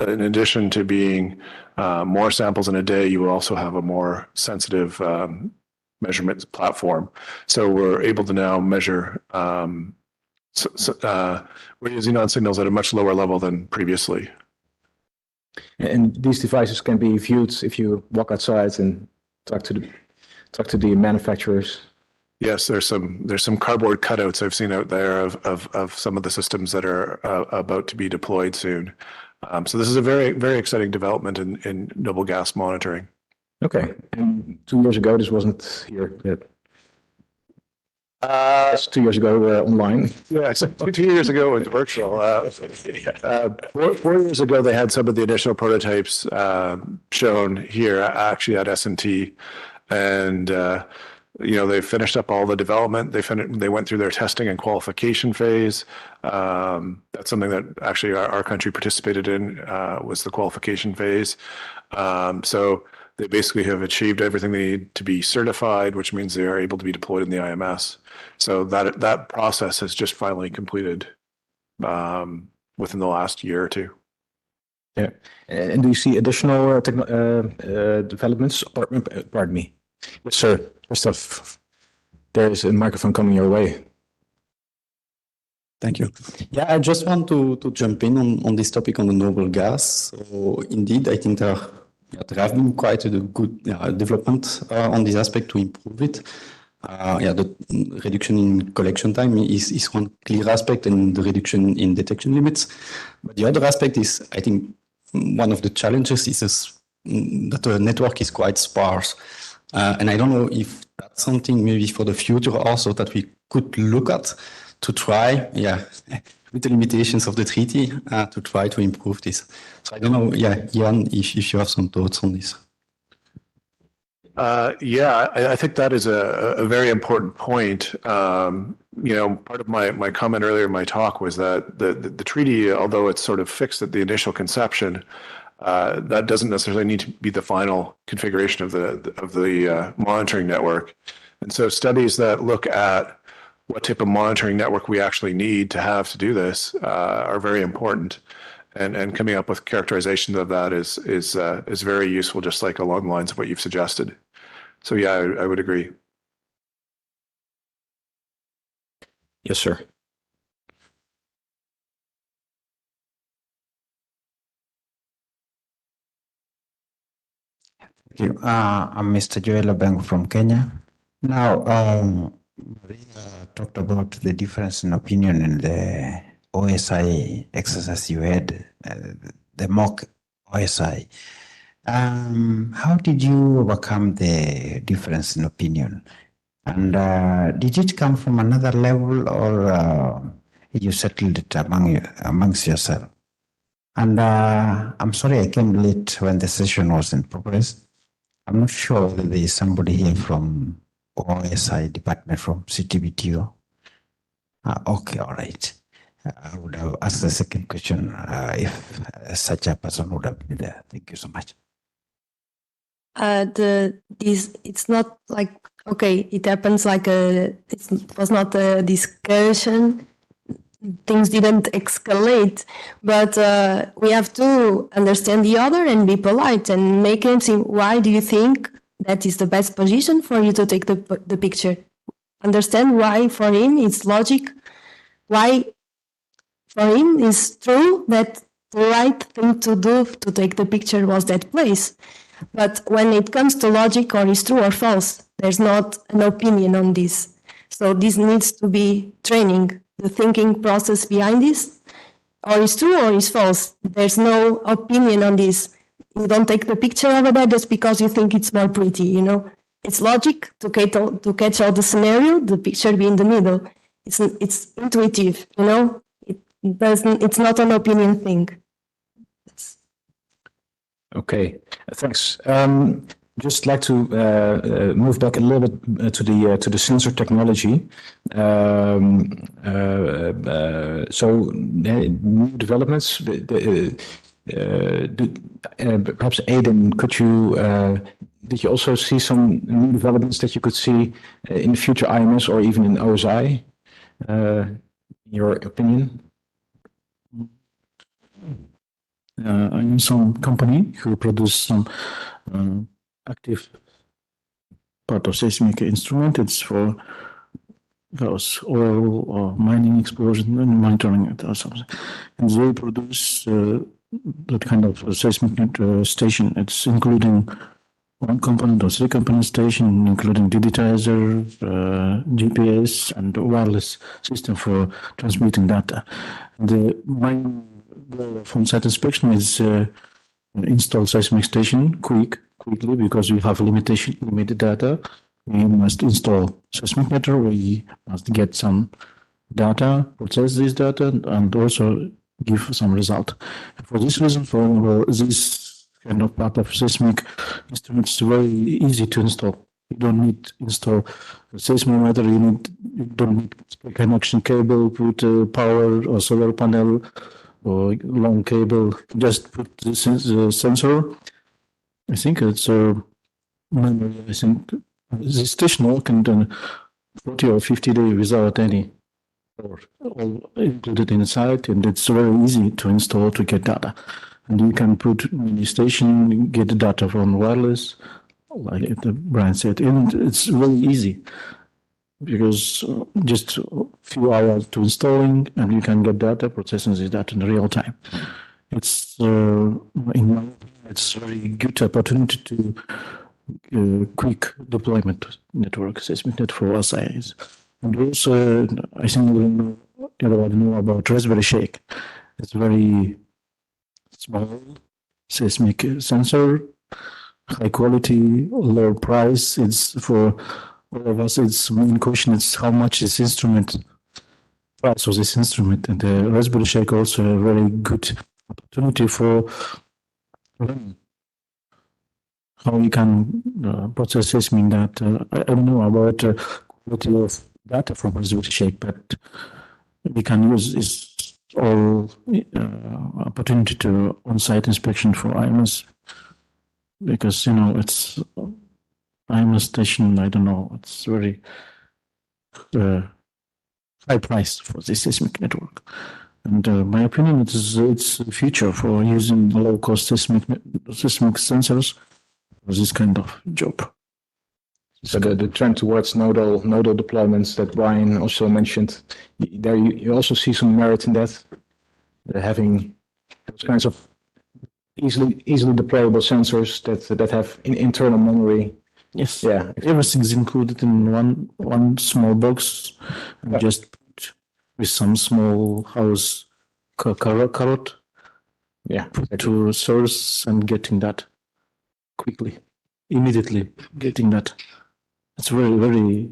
in addition to being more samples in a day, you will also have a more sensitive measurement platform. So we're able to now measure radio xenon signals at a much lower level than previously. And these devices can be viewed if you walk outside and talk to the manufacturers. Yes, there's some cardboard cutouts I've seen out there of some of the systems that are about to be deployed soon. So this is a very, very exciting development in noble gas monitoring. Okay. And 2 years ago, this wasn't here yet. Yes, 2 years ago online. Yeah, so 2 years ago it was virtual. 4 years ago, they had some of the initial prototypes shown here, actually at SnT, and they finished up all the development. They went through their testing and qualification phase. That's something that actually our country participated in, was the qualification phase. So they basically have achieved everything they need to be certified, which means they are able to be deployed in the IMS. So that process has just finally completed within the last year or two. Yeah. And do you see additional developments? Pardon me. Yes, sir. Christoph, there is a microphone coming your way. Thank you. Yeah, I just want to jump in on this topic on the noble gas. So indeed, I think there have been quite a good development on this aspect to improve it. The reduction in collection time is one clear aspect, and the reduction in detection limits. But the other aspect is, I think, one of the challenges is that the network is quite sparse. And I don't know if that's something maybe for the future also that we could look at to try, with the limitations of the treaty, to try to improve this. So I don't know, Jan, if you have some thoughts on this. I think that is a very important point. Part of my comment earlier in my talk was that the treaty, although it's sort of fixed at the initial conception, that doesn't necessarily need to be the final configuration of the monitoring network. And so studies that look at what type of monitoring network we actually need to have to do this are very important. And coming up with characterizations of that is very useful, just like along the lines of what you've suggested. So I would agree. Yes, sir. Thank you. I'm Mr. Joel Abeng from Kenya. Now, Maria talked about the difference in opinion in the OSI exercise you had, the mock OSI. How did you overcome the difference in opinion? And did it come from another level, or you settled it amongst yourself? And I'm sorry I came late when the session was in progress. I'm not sure whether there is somebody here from OSI department from CTBTO. Okay, all right. I would have asked the second question if such a person would have been there. Thank you so much. It's not like, okay, it happens like it was not a discussion. Things didn't escalate, but we have to understand the other and be polite and make him see why do you think that is the best position for you to take the picture. Understand why for him it's logic, why for him it's true that the right thing to do to take the picture was that place. But when it comes to logic, or is true or false, there's not an opinion on this. So this needs to be training, the thinking process behind this, or is true or is false. There's no opinion on this. You don't take the picture over there just because you think it's more pretty, you know. It's logic to catch all the scenario, the picture be in the middle. It's intuitive, you know. It's not an opinion thing. Okay, thanks. Just like to move back a little bit to the sensor technology. So new developments. Perhaps Aidan, did you also see some new developments that you could see in the future IMS or even in OSI? In your opinion? I know some company who produce some active part of seismic instrument. It's for those oil or mining explosion and monitoring it or something. And they produce that kind of seismic station. It's including one component or 3 component station, including digitizer, GPS, and wireless system for transmitting data. The main goal of on-site inspection is install seismic station quickly because we have limited data. We must install seismic meter. We must get some data, process this data, and also give some result. For this reason, for this kind of part of seismic instruments, it's very easy to install. You don't need to install a seismometer. You don't need connection cable, put power or solar panel or long cable. Just put the sensor. I think it's memory. I think the station can do 40 or 50 days without any or all included inside, and it's very easy to install to get data. And you can put mini station, get the data from wireless, like Brian said, and it's very easy because just a few hours to installing, and you can get data, processing this data in real time. It's in my opinion, it's a very good opportunity to quick deployment network, seismic net for SIs. And also, I think everybody know about Raspberry Shake. It's very small seismic sensor, high quality, low price. It's for all of us. It's main question is how much this instrument price of this instrument, and the Raspberry Shake also a very good opportunity for learning how we can process seismic data. I don't know about quality of data from Raspberry Shake, but we can use this all opportunity to on-site inspection for IMS because it's IMS station. I don't know. It's very high price for this seismic network. And my opinion is it's the future for using low-cost seismic sensors for this kind of job. So the trend towards nodal deployments that Brian also mentioned, there you also see some merit in that, having those kinds of easily deployable sensors that have internal memory. Yes. Yeah. Everything's included in one small box, and just put with some small house carrot. Yeah. Put to source and getting that quickly, immediately getting that. It's very, very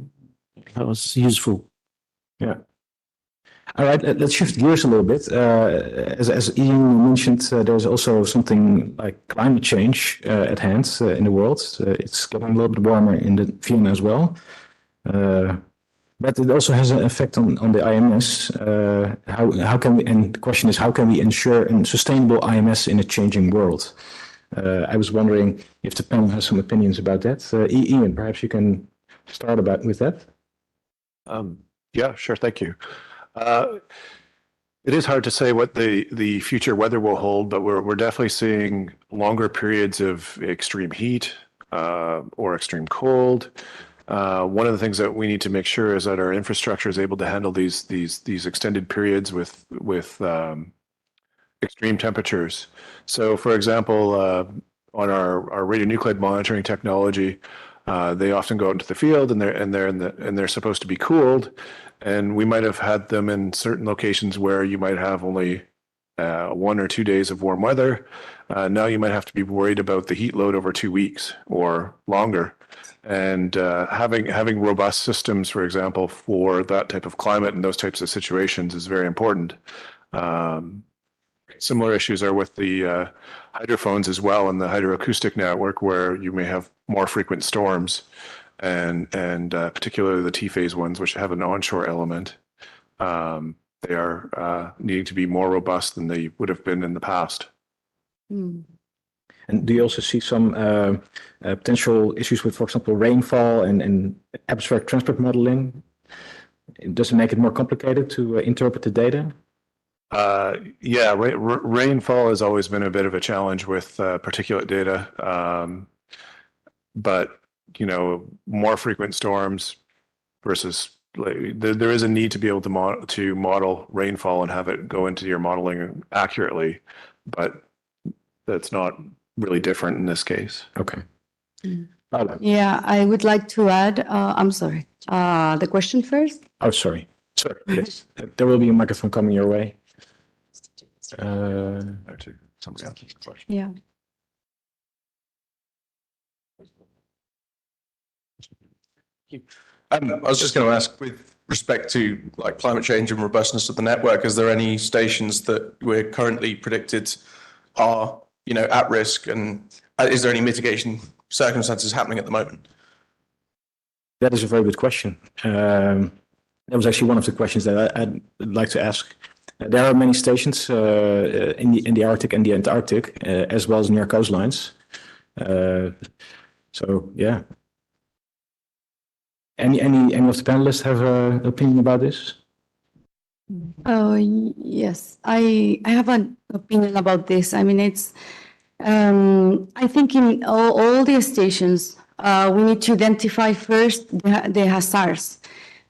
useful. Yeah. All right, let's shift gears a little bit. As Ian mentioned, there's also something like climate change at hand in the world. It's getting a little bit warmer in the Vienna as well. But it also has an effect on the IMS. How can we, and the question is, how can we ensure a sustainable IMS in a changing world? I was wondering if the panel has some opinions about that. Ian, perhaps you can start with that. Yeah, sure. Thank you. It is hard to say what the future weather will hold, but we're definitely seeing longer periods of extreme heat or extreme cold. One of the things that we need to make sure is that our infrastructure is able to handle these extended periods with extreme temperatures. So, for example, on our radionuclide monitoring technology, they often go out into the field and they're supposed to be cooled, and we might have had them in certain locations where you might have only 1 or 2 days of warm weather. Now you might have to be worried about the heat load over 2 weeks or longer. And having robust systems, for example, for that type of climate and those types of situations is very important. Similar issues are with the hydrophones as well and the hydroacoustic network, where you may have more frequent storms, and particularly the T-phase ones, which have an onshore element. They are needing to be more robust than they would have been in the past. And do you also see some potential issues with, for example, rainfall and abstract transport modeling? Does it make it more complicated to interpret the data? Yeah, rainfall has always been a bit of a challenge with particulate data. But, more frequent storms versus there is a need to be able to model rainfall and have it go into your modeling accurately, but that's not really different in this case. Okay. Yeah, I would like to add, I'm sorry, the question first. Oh, sorry. Sorry. Yes. There will be a microphone coming your way. Yeah. I was just going to ask, with respect to like climate change and robustness of the network, is there any stations that we're currently predicted are, at risk, and is there any mitigation circumstances happening at the moment? That is a very good question. That was actually one of the questions that I'd like to ask. There are many stations in the Arctic and the Antarctic, as well as near coastlines. So yeah. Any of the panelists have an opinion about this? Oh, yes, I have an opinion about this. I mean, it's, I think in all the stations, we need to identify first the hazards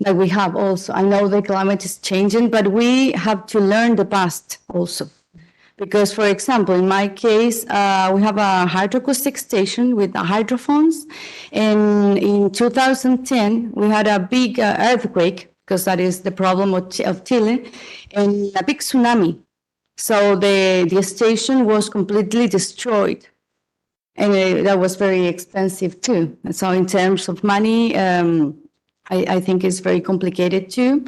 that we have also. I know the climate is changing, but we have to learn the past also. Because, for example, in my case, we have a hydroacoustic station with the hydrophones. And in 2010, we had a big earthquake, because that is the problem of Chile, and a big tsunami. So the station was completely destroyed. And that was very expensive too. And so in terms of money, I think it's very complicated too.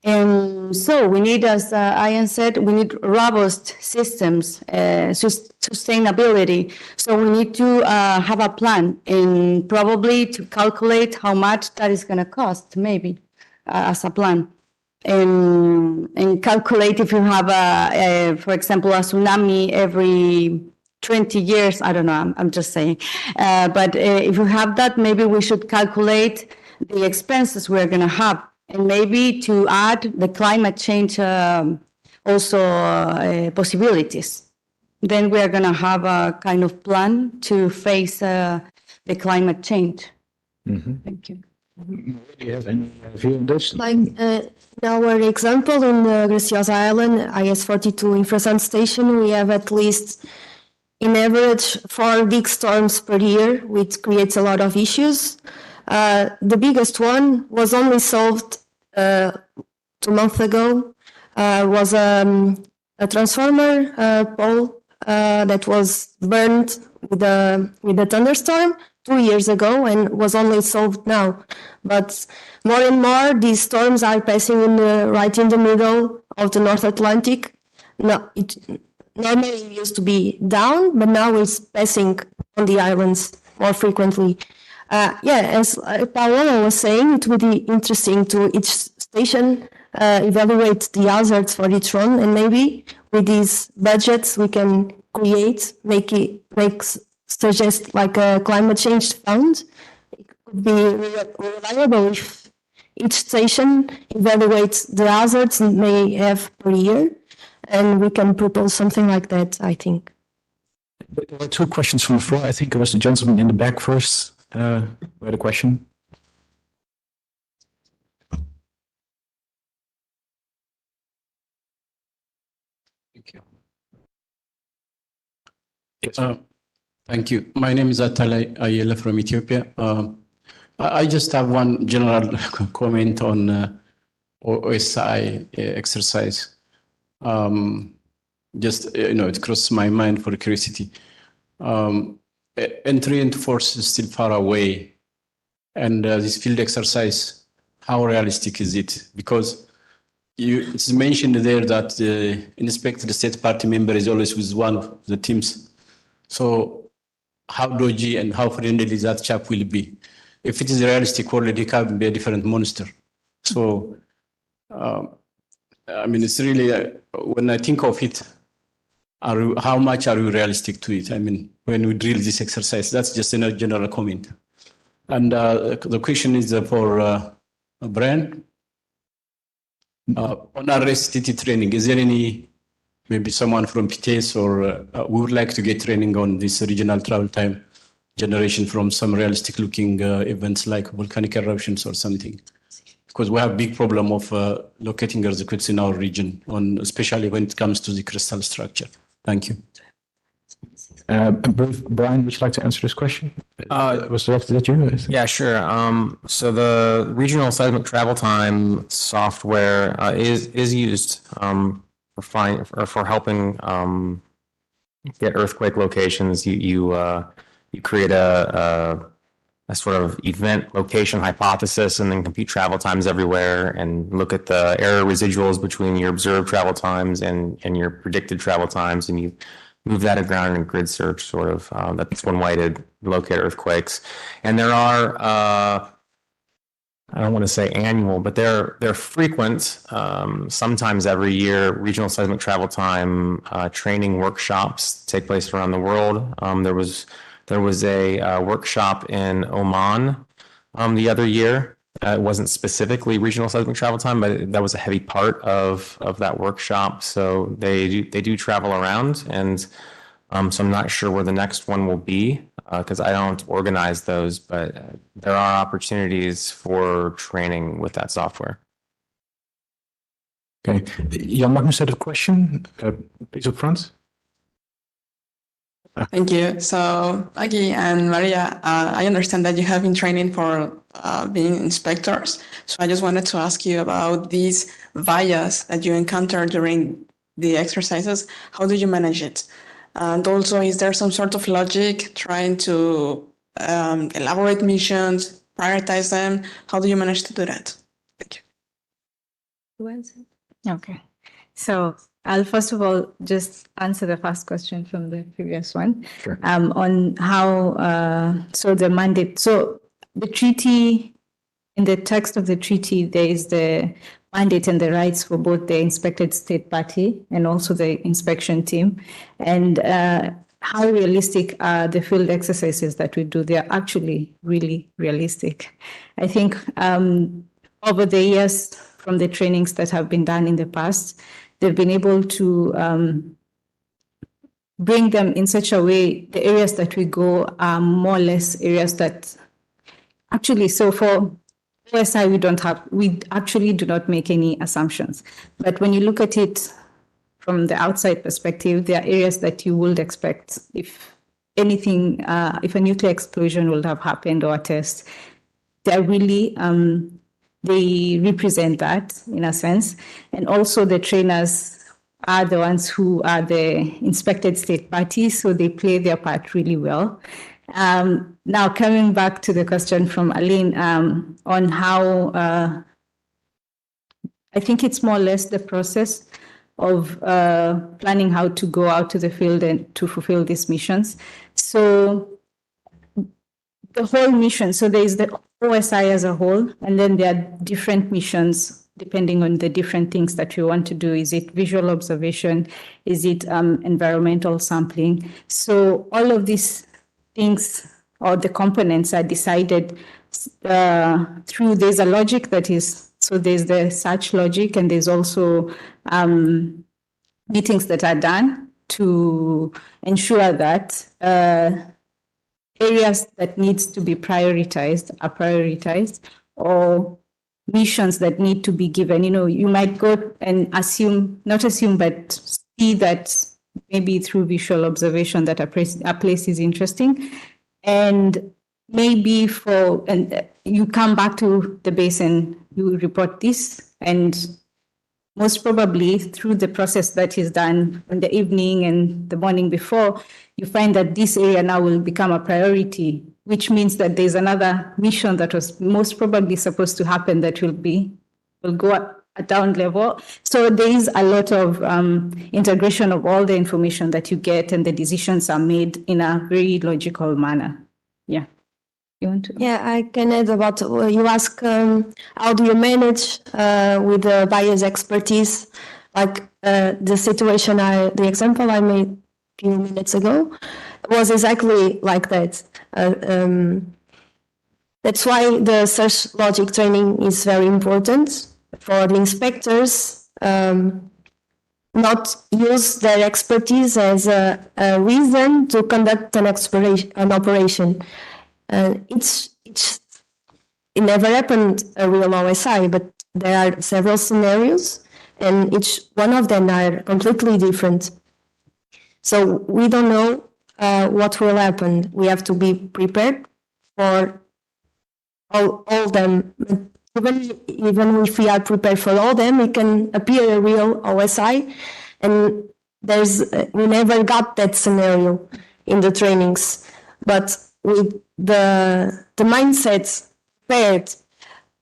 And so we need, as Ian said, we need robust systems, sustainability. So we need to have a plan and probably to calculate how much that is going to cost, maybe, as a plan. And calculate if you have, for example, a tsunami every 20 years, I don't know, I'm just saying. But if you have that, maybe we should calculate the expenses we're going to have. And maybe to add the climate change possibilities. Then we are going to have a kind of plan to face the climate change. Mm-hmm. Thank you. Do you have any view on this? Like in our example in Graciosa Island, IS-42 infrasound station, we have at least, in average, 4 big storms per year, which creates a lot of issues. The biggest one was only solved 2 months ago. Was a transformer pole that was burned with a thunderstorm 2 years ago and was only solved now. But more and more, these storms are passing right in the middle of the North Atlantic. No, it normally used to be down, but now it's passing on the islands more frequently. As Paola was saying, it would be interesting to each station evaluate the hazards for each one, and maybe with these budgets we can suggest like a climate change fund. It could be reliable if each station evaluates the hazards it may have per year, and we can propose something like that, I think. There were 2 questions from the floor. I think it was the gentleman in the back first who had a question. Thank you. Yes. Thank you. My name is Atalay Ayela from Ethiopia. I just have one general comment on OSI exercise. just, it crossed my mind for curiosity. Entry into force is still far away. And this field exercise, how realistic is it? Because it's mentioned there that the inspector, the state party member, is always with one of the teams. So how dodgy and how friendly that chap will be? If it is a realistic world, it can be a different monster. So, it's really, when I think of it, how much are we realistic to it? When we drill this exercise, that's just a general comment. And the question is for Brian. On our STT training, is there maybe someone from PTS or we would like to get training on this regional travel time generation from some realistic looking events like volcanic eruptions or something? Because we have big problem of locating earthquakes in our region, especially when it comes to the crystal structure. Thank you. Brian, would you like to answer this question? Was directed at you? Yeah, sure. So the regional seismic travel time software is used for helping get earthquake locations. You create a sort of event location hypothesis and then compute travel times everywhere and look at the error residuals between your observed travel times and your predicted travel times, and you move that around in grid search, sort of. That's one way to locate earthquakes. And there are, I don't want to say annual, but they're frequent, sometimes every year, regional seismic travel time training workshops take place around the world. There was a workshop in Oman the other year. It wasn't specifically regional seismic travel time, but that was a heavy part of that workshop. So they do travel around, and so I'm not sure where the next one will be because I don't organize those, but there are opportunities for training with that software. Okay. Jan Magnus had a question. Please up front. Thank you. So, Aggie and Maria, I understand that you have been training for being inspectors. So I just wanted to ask you about these bias that you encounter during the exercises. How do you manage it? And also, is there some sort of logic trying to elaborate missions, prioritize them? How do you manage to do that? Thank you. Okay. So I'll first of all just answer the first question from the previous one. Sure. On how, so the mandate, so the treaty, in the text of the treaty, there is the mandate and the rights for both the inspected state party and also the inspection team. And how realistic are the field exercises that we do? They are actually really realistic. I think over the years from the trainings that have been done in the past, they've been able to bring them in such a way, the areas that we go are more or less areas that actually, so for OSI, we actually do not make any assumptions. But when you look at it from the outside perspective, there are areas that you would expect if anything, if a nuclear explosion would have happened or a test, they're really, they represent that in a sense. And also the trainers are the ones who are the inspected state parties, so they play their part really well. Now, coming back to the question from Aline on how, I think it's more or less the process of planning how to go out to the field and to fulfill these missions. So the whole mission, so there is the OSI as a whole, and then there are different missions depending on the different things that you want to do. Is it visual observation? Is it environmental sampling? So all of these things or the components are decided through, there's a logic that is, so there's the search logic, and there's also meetings that are done to ensure that areas that needs to be prioritized are prioritized, or missions that need to be given. You know, you might go and assume, not assume, but see that maybe through visual observation that a place is interesting, and maybe and you come back to the base and you report this, and most probably through the process that is done in the evening and the morning before, you find that this area now will become a priority, which means that there's another mission that was most probably supposed to happen that will go at down level. So there is a lot of integration of all the information that you get, and the decisions are made in a very logical manner. Yeah. You want to? Yeah, I can add about, you ask how do you manage with the buyer's expertise, like the situation, the example I made a few minutes ago was exactly like that. That's why the search logic training is very important for the inspectors, not use their expertise as a reason to conduct an operation. It never happened a real OSI, but there are several scenarios, and each one of them are completely different. So we don't know what will happen. We have to be prepared for all them. Even if we are prepared for all them, it can appear a real OSI, and we never got that scenario in the trainings, but with the mindset paired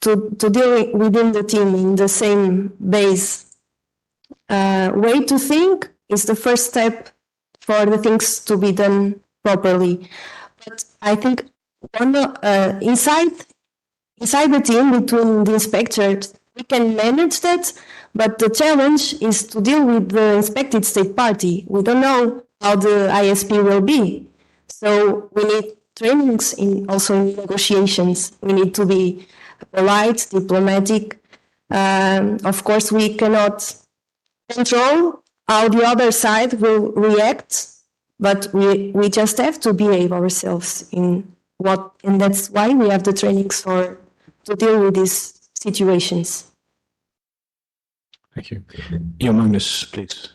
to deal within the team in the same base way to think is the first step for the things to be done properly. But I think inside the team, between the inspectors, we can manage that, but the challenge is to deal with the inspected state party. We don't know how the ISP will be. So we need trainings also in negotiations. We need to be polite, diplomatic. Of course, we cannot control how the other side will react, but we just have to behave ourselves and that's why we have the trainings to deal with these situations. Thank you. Magnus, please.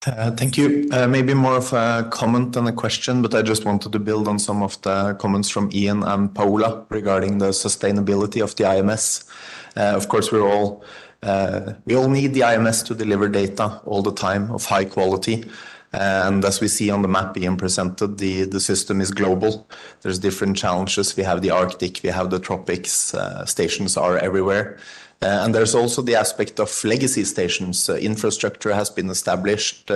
Thank you. Maybe more of a comment than a question, but I just wanted to build on some of the comments from Ian and Paula regarding the sustainability of the IMS. Of course, we all need the IMS to deliver data all the time of high quality. And as we see on the map being presented, the system is global. There's different challenges. We have the Arctic, we have the tropics, stations are everywhere. And there's also the aspect of legacy stations. Infrastructure has been established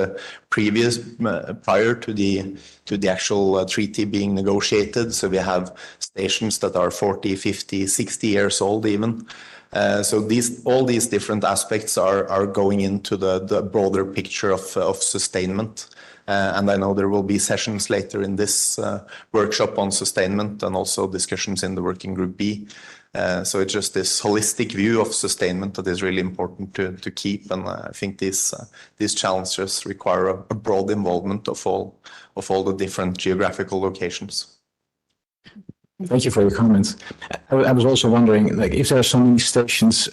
prior to the actual treaty being negotiated. So we have stations that are 40, 50, 60 years old even. So all these different aspects are going into the broader picture of sustainment. And I know there will be sessions later in this workshop on sustainment and also discussions in the working group B. So it's just this holistic view of sustainment that is really important to keep. And I think these challenges require a broad involvement of all the different geographical locations. Thank you for your comments. I was also wondering, like, if there are so many stations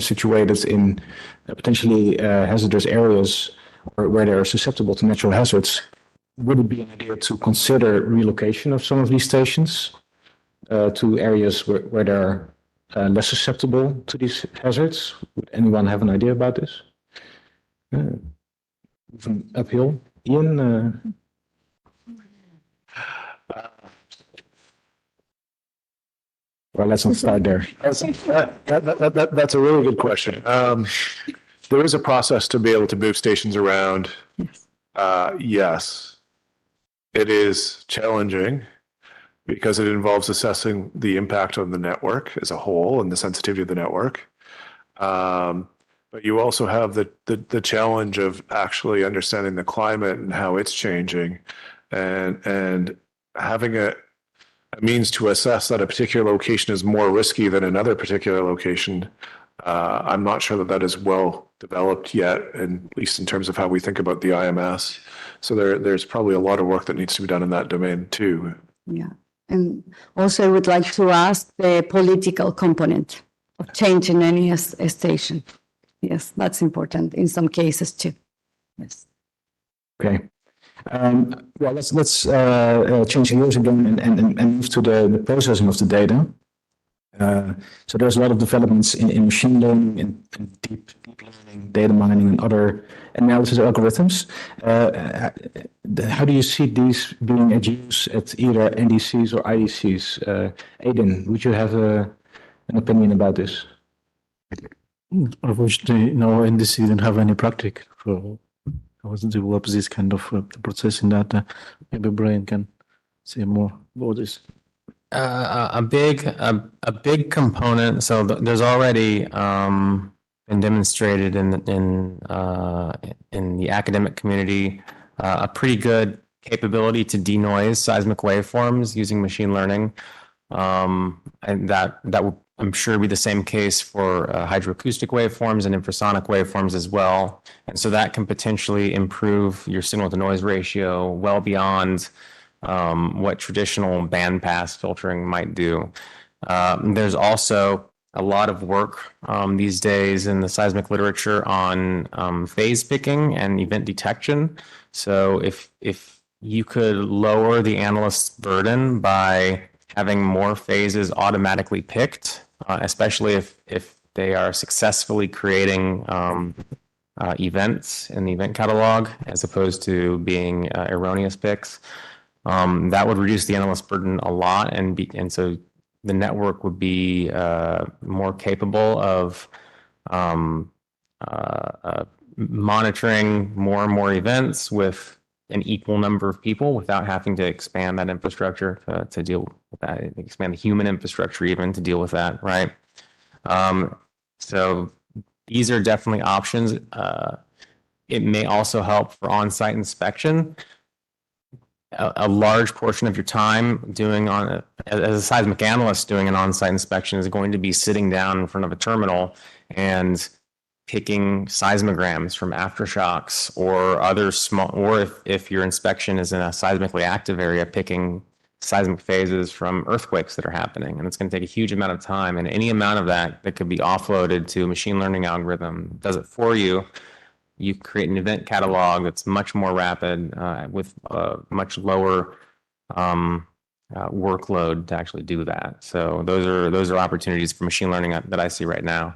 situated in potentially hazardous areas or where they are susceptible to natural hazards, would it be an idea to consider relocation of some of these stations to areas where they're less susceptible to these hazards? Would anyone have an idea about this? From uphill, Ian. Well, let's not start there. That's a really good question. There is a process to be able to move stations around. Yes, it is challenging because it involves assessing the impact on the network as a whole and the sensitivity of the network. But you also have the challenge of actually understanding the climate and how it's changing, and having a means to assess that a particular location is more risky than another particular location. I'm not sure that is well developed yet, at least in terms of how we think about the IMS. So there's probably a lot of work that needs to be done in that domain too. Yeah, and also I would like to ask the political component of changing any station. Yes, that's important in some cases too. Yes. Okay. Well, let's change gears again and move to the processing of the data. So there's a lot of developments in machine learning, in deep learning, data mining, and other analysis algorithms. How do you see these being used at either NDCs or IDCs? Aiden, would you have an opinion about this? Unfortunately, no NDC didn't have any practice, so I wasn't develop this kind of processing data. Maybe Brian can say more about this. A big component. So there's already been demonstrated in the academic community a pretty good capability to denoise seismic waveforms using machine learning, and that will, I'm sure, be the same case for hydroacoustic waveforms and infrasonic waveforms as well. And so that can potentially improve your signal to noise ratio well beyond what traditional bandpass filtering might do. There's also a lot of work these days in the seismic literature on phase picking and event detection. So if you could lower the analyst's burden by having more phases automatically picked, especially if they are successfully creating events in the event catalog as opposed to being erroneous picks, that would reduce the analyst burden a lot, and so the network would be more capable of monitoring more and more events with an equal number of people without having to expand that infrastructure to deal with that, expand the human infrastructure even to deal with that, right? So these are definitely options. It may also help for on-site inspection. A large portion of your time as a seismic analyst doing an on-site inspection is going to be sitting down in front of a terminal and picking seismograms from aftershocks or other small, or if your inspection is in a seismically active area, picking seismic phases from earthquakes that are happening. And it's going to take a huge amount of time, and any amount of that could be offloaded to a machine learning algorithm does it for you. You create an event catalog that's much more rapid with much lower workload to actually do that. So those are opportunities for machine learning that I see right now.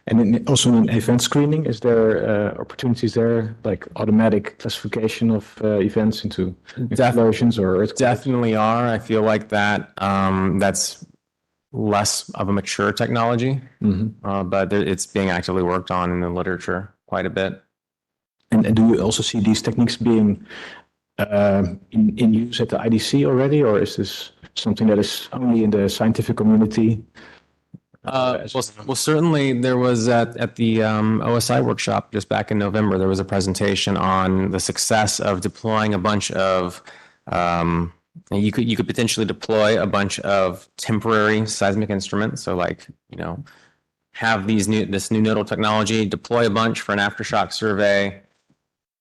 And then also in event screening, is there opportunities there, like automatic classification of events into explosions or earthquakes? Definitely are. I feel like that's less of a mature technology, but it's being actively worked on in the literature quite a bit. And do you also see these techniques being in use at the IDC already, or is this something that is only in the scientific community? Well, certainly there was at the OSI workshop just back in November, there was a presentation on the success of deploying a bunch of, you could potentially deploy a bunch of temporary seismic instruments. So like, have this new nodal technology, deploy a bunch for an aftershock survey,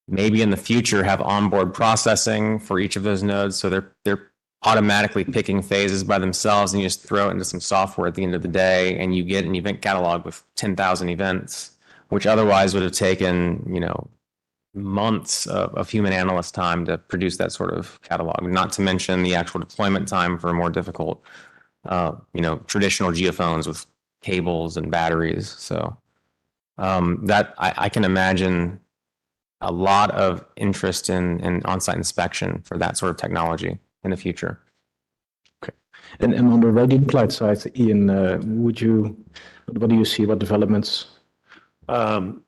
maybe in the future have onboard processing for each of those nodes. So they're automatically picking phases by themselves, and you just throw it into some software at the end of the day, and you get an event catalog with 10,000 events, which otherwise would have taken, months of human analyst time to produce that sort of catalog, not to mention the actual deployment time for more difficult, traditional geophones with cables and batteries. So that I can imagine a lot of interest in on-site inspection for that sort of technology in the future. Okay. And on the radionuclide side, Ian, what do you see? What developments? So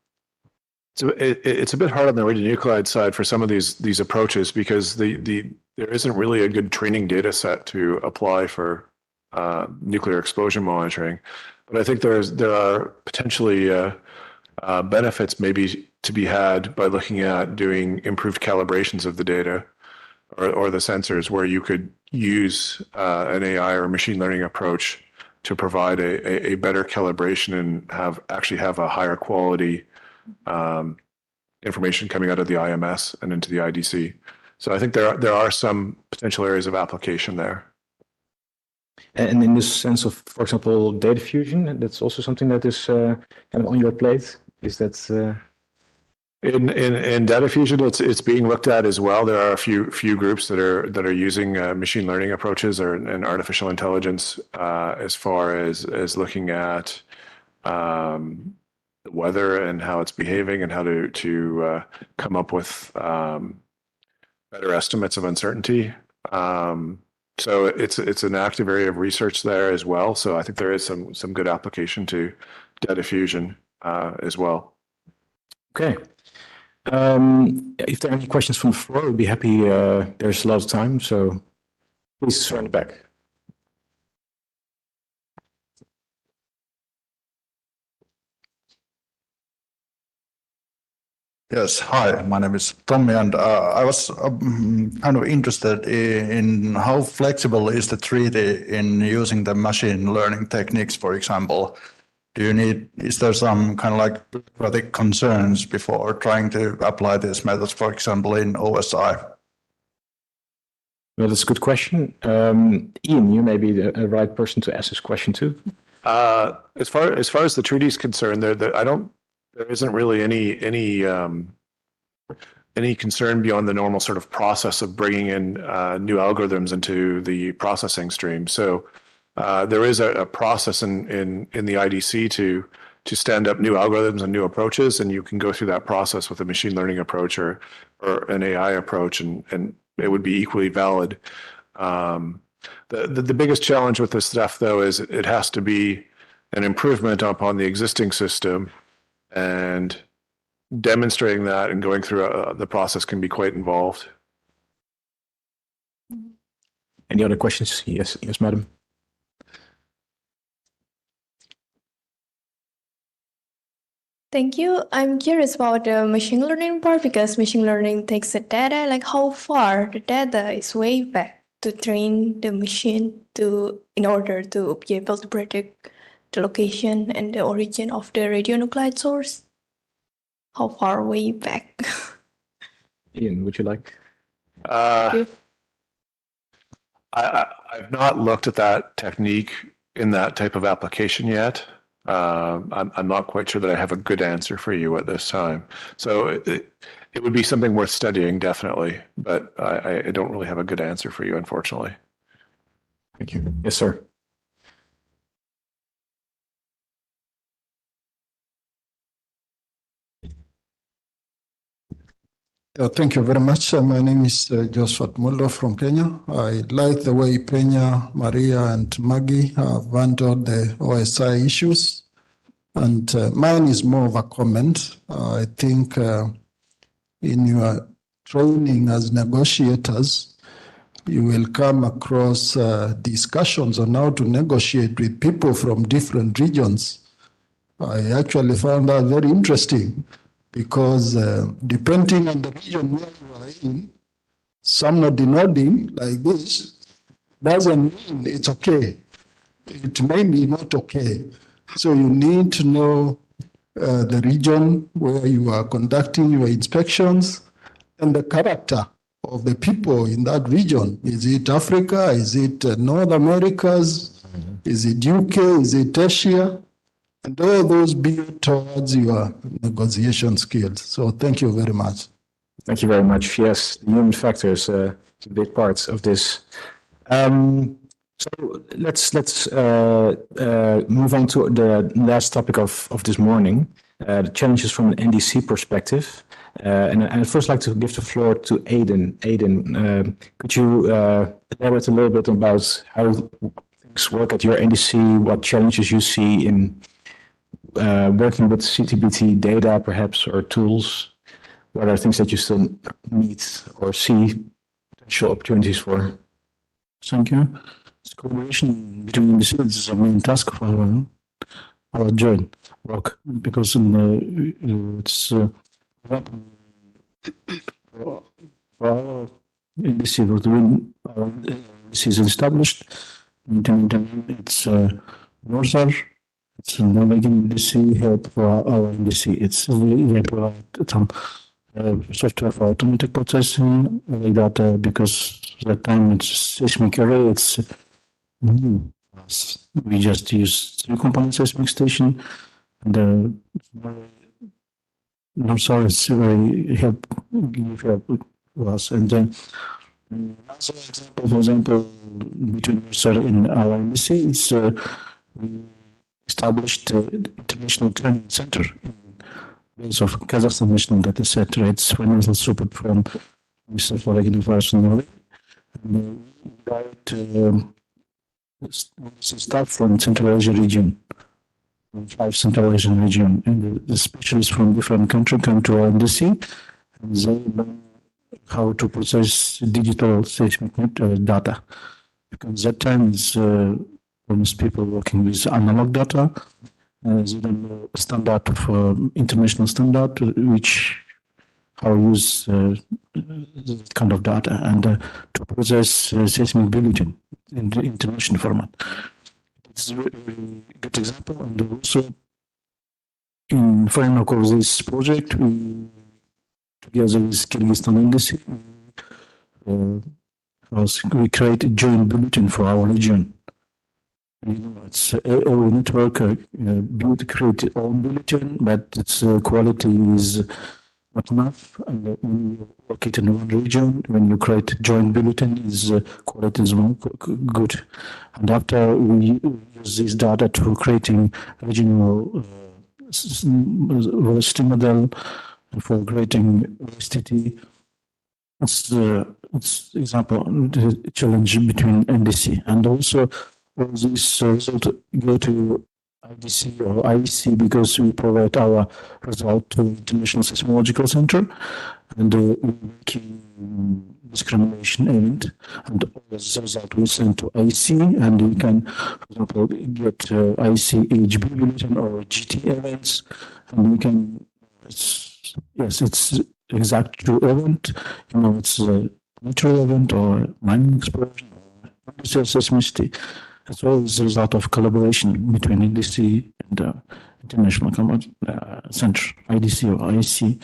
it's a bit hard on the radionuclide side for some of these approaches because there isn't really a good training data set to apply for nuclear explosion monitoring. But I think there are potentially benefits maybe to be had by looking at doing improved calibrations of the data or the sensors, where you could use an AI or machine learning approach to provide a better calibration and actually have a higher quality information coming out of the IMS and into the IDC. So I think there are some potential areas of application there. And in this sense of, for example, data fusion, that's also something that is kind of on your plate. Is that? In data fusion, it's being looked at as well. There are a few groups that are using machine learning approaches and artificial intelligence as far as looking at the weather and how it's behaving and how to come up with better estimates of uncertainty. So it's an active area of research there as well. So I think there is some good application to data fusion as well. Okay. If there are any questions from the floor, we'd be happy. There's a lot of time, so please turn it back. Yes, hi, my name is Tommy, and I was kind of interested in how flexible is the treaty in using the machine learning techniques, for example. Is there some kind of like bureaucratic concerns before trying to apply these methods, for example, in OSI? Well, that's a good question. Ian, you may be the right person to ask this question too. As far as the treaty is concerned, there isn't really any concern beyond the normal sort of process of bringing in new algorithms into the processing stream. So there is a process in the IDC to stand up new algorithms and new approaches, and you can go through that process with a machine learning approach or an AI approach, and it would be equally valid. The biggest challenge with this stuff, though, is it has to be an improvement upon the existing system, and demonstrating that and going through the process can be quite involved. Any other questions? Yes, madam. Thank you. I'm curious about the machine learning part because machine learning takes the data, like how far the data is way back to train the machine in order to be able to predict the location and the origin of the radionuclide source. How far way back? Ian, would you like? I've not looked at that technique in that type of application yet. I'm not quite sure that I have a good answer for you at this time. So it would be something worth studying, definitely, but I don't really have a good answer for you, unfortunately. Thank you. Yes, sir. Thank you very much. My name is Josephat Mullo from Kenya. I like the way Pena, Maria, and Maggie have handled the OSI issues. And mine is more of a comment. I think in your training as negotiators, you will come across discussions on how to negotiate with people from different regions. I actually found that very interesting, because depending on the region where you are in, some nodding like this doesn't mean it's okay. It may be not okay. So you need to know the region where you are conducting your inspections and the character of the people in that region. Is it Africa? Is it North Americas? Is it UK? Is it Asia? And all those build towards your negotiation skills. So thank you very much. Thank you very much. Yes, the human factor is a big part of this. So let's move on to the last topic of this morning, the challenges from an NDC perspective. And I'd first like to give the floor to Aidan. Aidan, could you elaborate a little bit about how things work at your NDC, what challenges you see in working with CTBT data, perhaps, or tools? What are things that you still need or see potential opportunities for? Thank you. This collaboration between the fields is a main task for our joint work, because it's for our NDC, our NDC is established. It's Northern. It's Norwegian NDC help for our NDC. It's we provide some software for automatic processing like that, because that time it's seismic array. It's new. We just use 3-component seismic station, and no, sorry, it's very give help to us. And then as an example, for example, between in our embassy, it's we established international training center in base of Kazakhstan National Data Center. It's financial support from Mr. Foreign International. And we got staff from Central Asia region, 5 Central Asian region, and the specialists from different countries come to our embassy, and they learn how to process digital seismic data. Because that time is almost people working with analog data, they don't know standard of international standard, which how use that kind of data, and to process seismic bulletin in the international format. It's a very good example, and also in framework of this project, we together with Kyrgyzstan embassy, we create a joint bulletin for our region. It's every network create its own bulletin, but its quality is not enough. And when you work it in one region, when you create a joint bulletin, is quality is more good. And after we use this data to creating regional velocity model for creating velocity, it's example the challenge between NDC, and also all this result go to IDC or IEC because we provide our result to International Seismological Center, and we making discrimination event, and all the result we send to IEC, and we can, for example, get IEC HB bulletin or GT events, and we can. It's exact true event. It's a natural event or mining explosion or industrial seismicity. As well as a result of collaboration between industry and international center, IDC or IEC.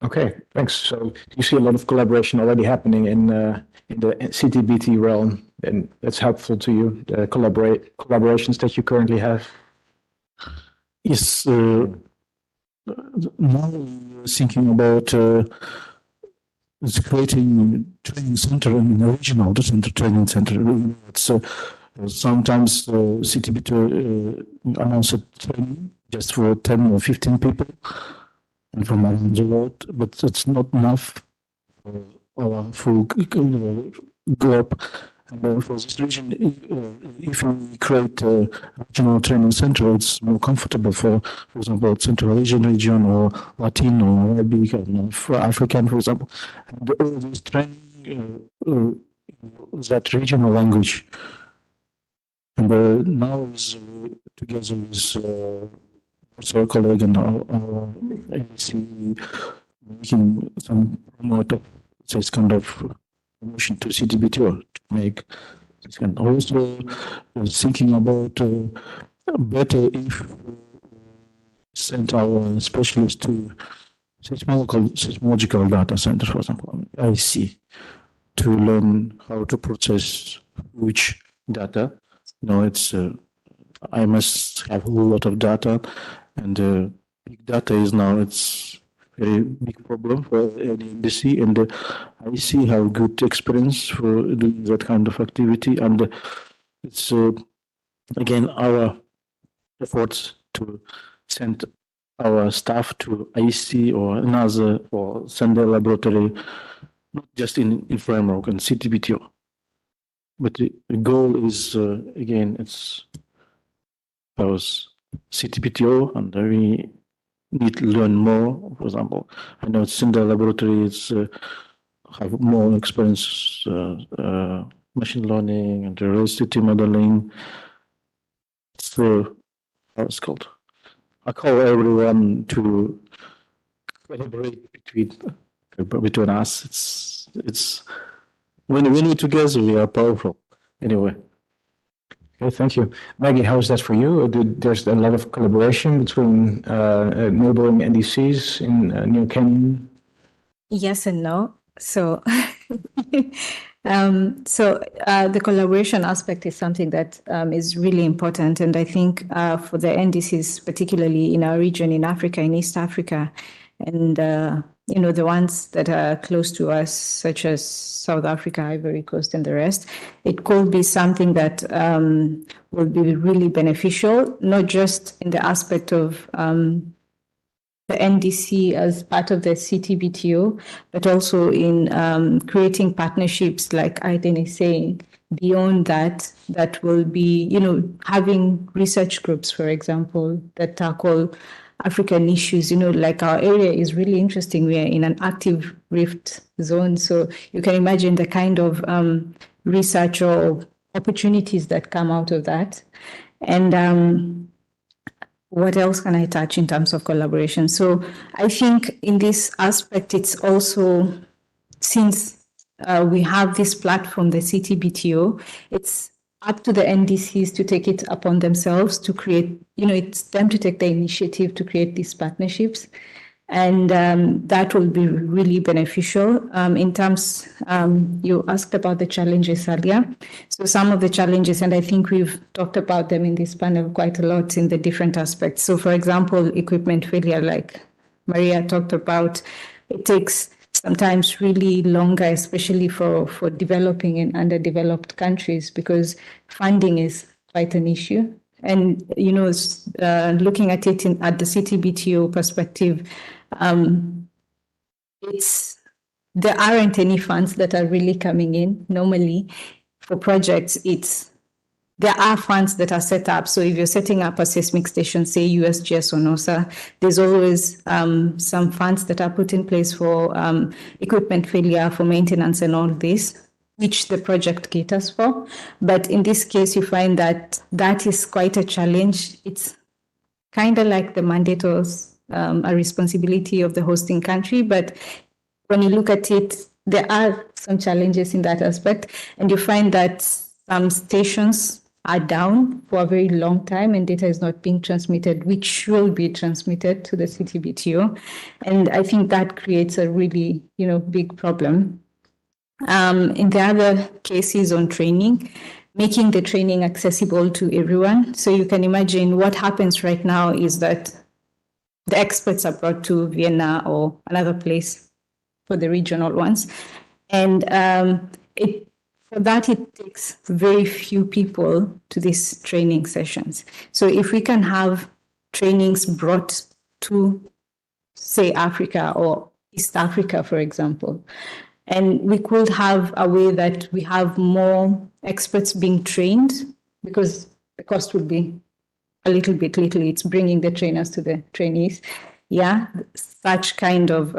Okay, thanks. So you see a lot of collaboration already happening in the CTBT realm, and that's helpful to you, the collaborations that you currently have? Yes, now we're thinking about it's creating training center in the regional center training center. It's sometimes CTBT announce a training just for 10 or 15 people and from around the world, but it's not enough for our full globe. And for this region, if we create a regional training center, it's more comfortable for example, Central Asian region or Latin or Arabic or African, for example. And all this training, that regional language. And now is together with our colleague and our ABC making some promote of this kind of promotion to CTBT or to make this kind. Also thinking about better if we send our specialists to seismological data center, for example, IC, to learn how to process which data. It's I must have a lot of data, and big data is now it's very big problem for any industry, and I see how good experience for doing that kind of activity, and it's again our efforts to send our staff to IC or another or send a laboratory, not just in framework and CTBTO, but the goal is again it's those CTBTO, and we need to learn more. For example, I know in the laboratories have more experience machine learning and velocity modeling. So how it's called. I call everyone to collaborate between us. It's when we're together we are powerful. Anyway. Okay, thank you. Maggie, how is that for you? There's a lot of collaboration between neighboring NDCs in New Canyon? Yes and no. So The collaboration aspect is something that is really important. And I think for the NDCs, particularly in our region, in Africa, in East Africa, and the ones that are close to us, such as South Africa, Ivory Coast, and the rest, it could be something that will be really beneficial, not just in the aspect of the NDC as part of the CTBTO, but also in creating partnerships, like Aiden is saying. Beyond that, that will be, having research groups, for example, that tackle African issues. Like our area is really interesting. We are in an active rift zone. So you can imagine the kind of research or opportunities that come out of that. And what else can I touch in terms of collaboration? So I think in this aspect, it's also, since we have this platform, the CTBTO, it's up to the NDCs to take it upon themselves to create, it's them to take the initiative to create these partnerships. And that will be really beneficial. In terms, you asked about the challenges earlier. So some of the challenges, and I think we've talked about them in this panel quite a lot in the different aspects. So for example, equipment failure, like Maria talked about, it takes sometimes really longer, especially for developing and underdeveloped countries, because funding is quite an issue. And, looking at it at the CTBTO perspective, there aren't any funds that are really coming in. Normally for projects, there are funds that are set up. So if you're setting up a seismic station, say USGS or NOSA, there's always some funds that are put in place for equipment failure, for maintenance and all this, which the project caters for. But in this case, you find that is quite a challenge. It's kind of like the mandate was a responsibility of the hosting country. But when you look at it, there are some challenges in that aspect. And you find that some stations are down for a very long time and data is not being transmitted, which will be transmitted to the CTBTO. And I think that creates a really, big problem. In the other cases on training, making the training accessible to everyone. So you can imagine what happens right now is that the experts are brought to Vienna or another place for the regional ones. And for that, it takes very few people to these training sessions. So if we can have trainings brought to, say, Africa or East Africa, for example, and we could have a way that we have more experts being trained, because the cost would be a little bit little. It's bringing the trainers to the trainees. Yeah, such kind of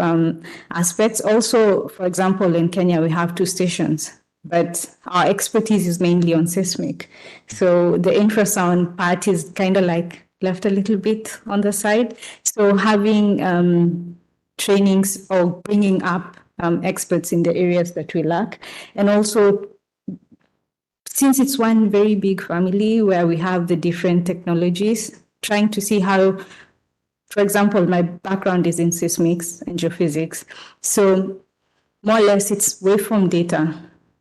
aspects. Also, for example, in Kenya, we have 2 stations, but our expertise is mainly on seismic. So the infrasound part is kind of like left a little bit on the side. So having trainings or bringing up experts in the areas that we lack. And also, since it's one very big family where we have the different technologies, trying to see how, for example, my background is in seismics and geophysics. So more or less it's waveform data,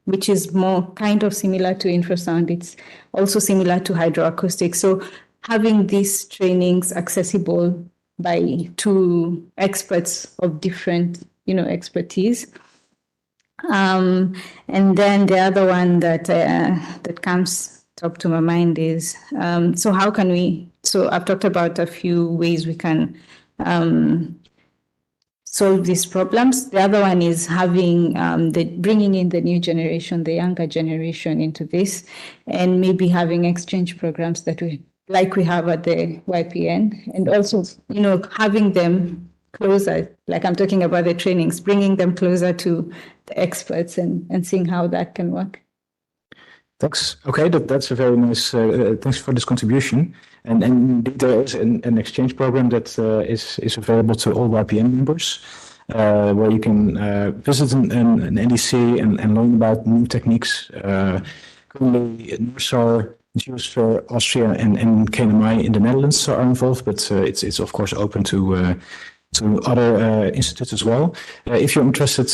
which is more kind of similar to infrasound. It's also similar to hydroacoustics. So having these trainings accessible to experts of different, expertise. And then the other one that comes top to my mind is, so how can we, so I've talked about a few ways we can solve these problems. The other one is having bringing in the new generation, the younger generation into this, and maybe having exchange programs that we have at the YPN, and also, having them closer, like I'm talking about the trainings, bringing them closer to the experts and seeing how that can work. Thanks. Okay, that's a very nice, thanks for this contribution. And indeed there is an exchange program that is available to all YPN members, where you can visit an NDC and learn about new techniques. Currently, NORSAR, GeoStar, Austria, and KNMI in the Netherlands are involved, but it's of course open to to other institutes as well. If you're interested,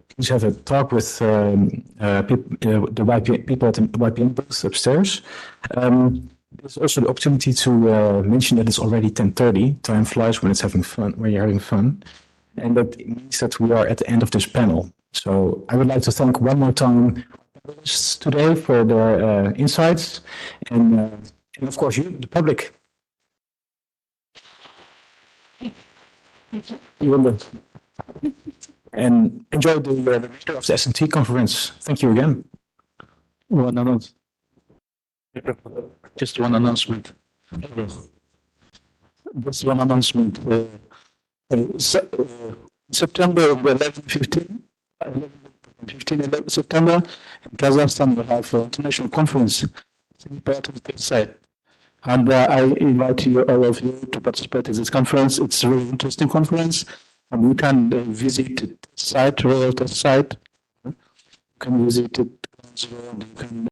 please have a talk with the YPN, people at the YPN booth upstairs. There's also the opportunity to mention that it's already 10:30. Time flies when it's having fun, when you're having fun. And that means that we are at the end of this panel. So I would like to thank one more time today for their insights, and of course you, the public. And enjoy the remainder of the SnT conference. Thank you again. Just one announcement. Just one announcement. September 11, 15, 11 September, in Kazakhstan, we have an international conference. It's an important site. And I invite you, all of you, to participate in this conference. It's a really interesting conference. And you can visit the site, royal site. You can visit it. You can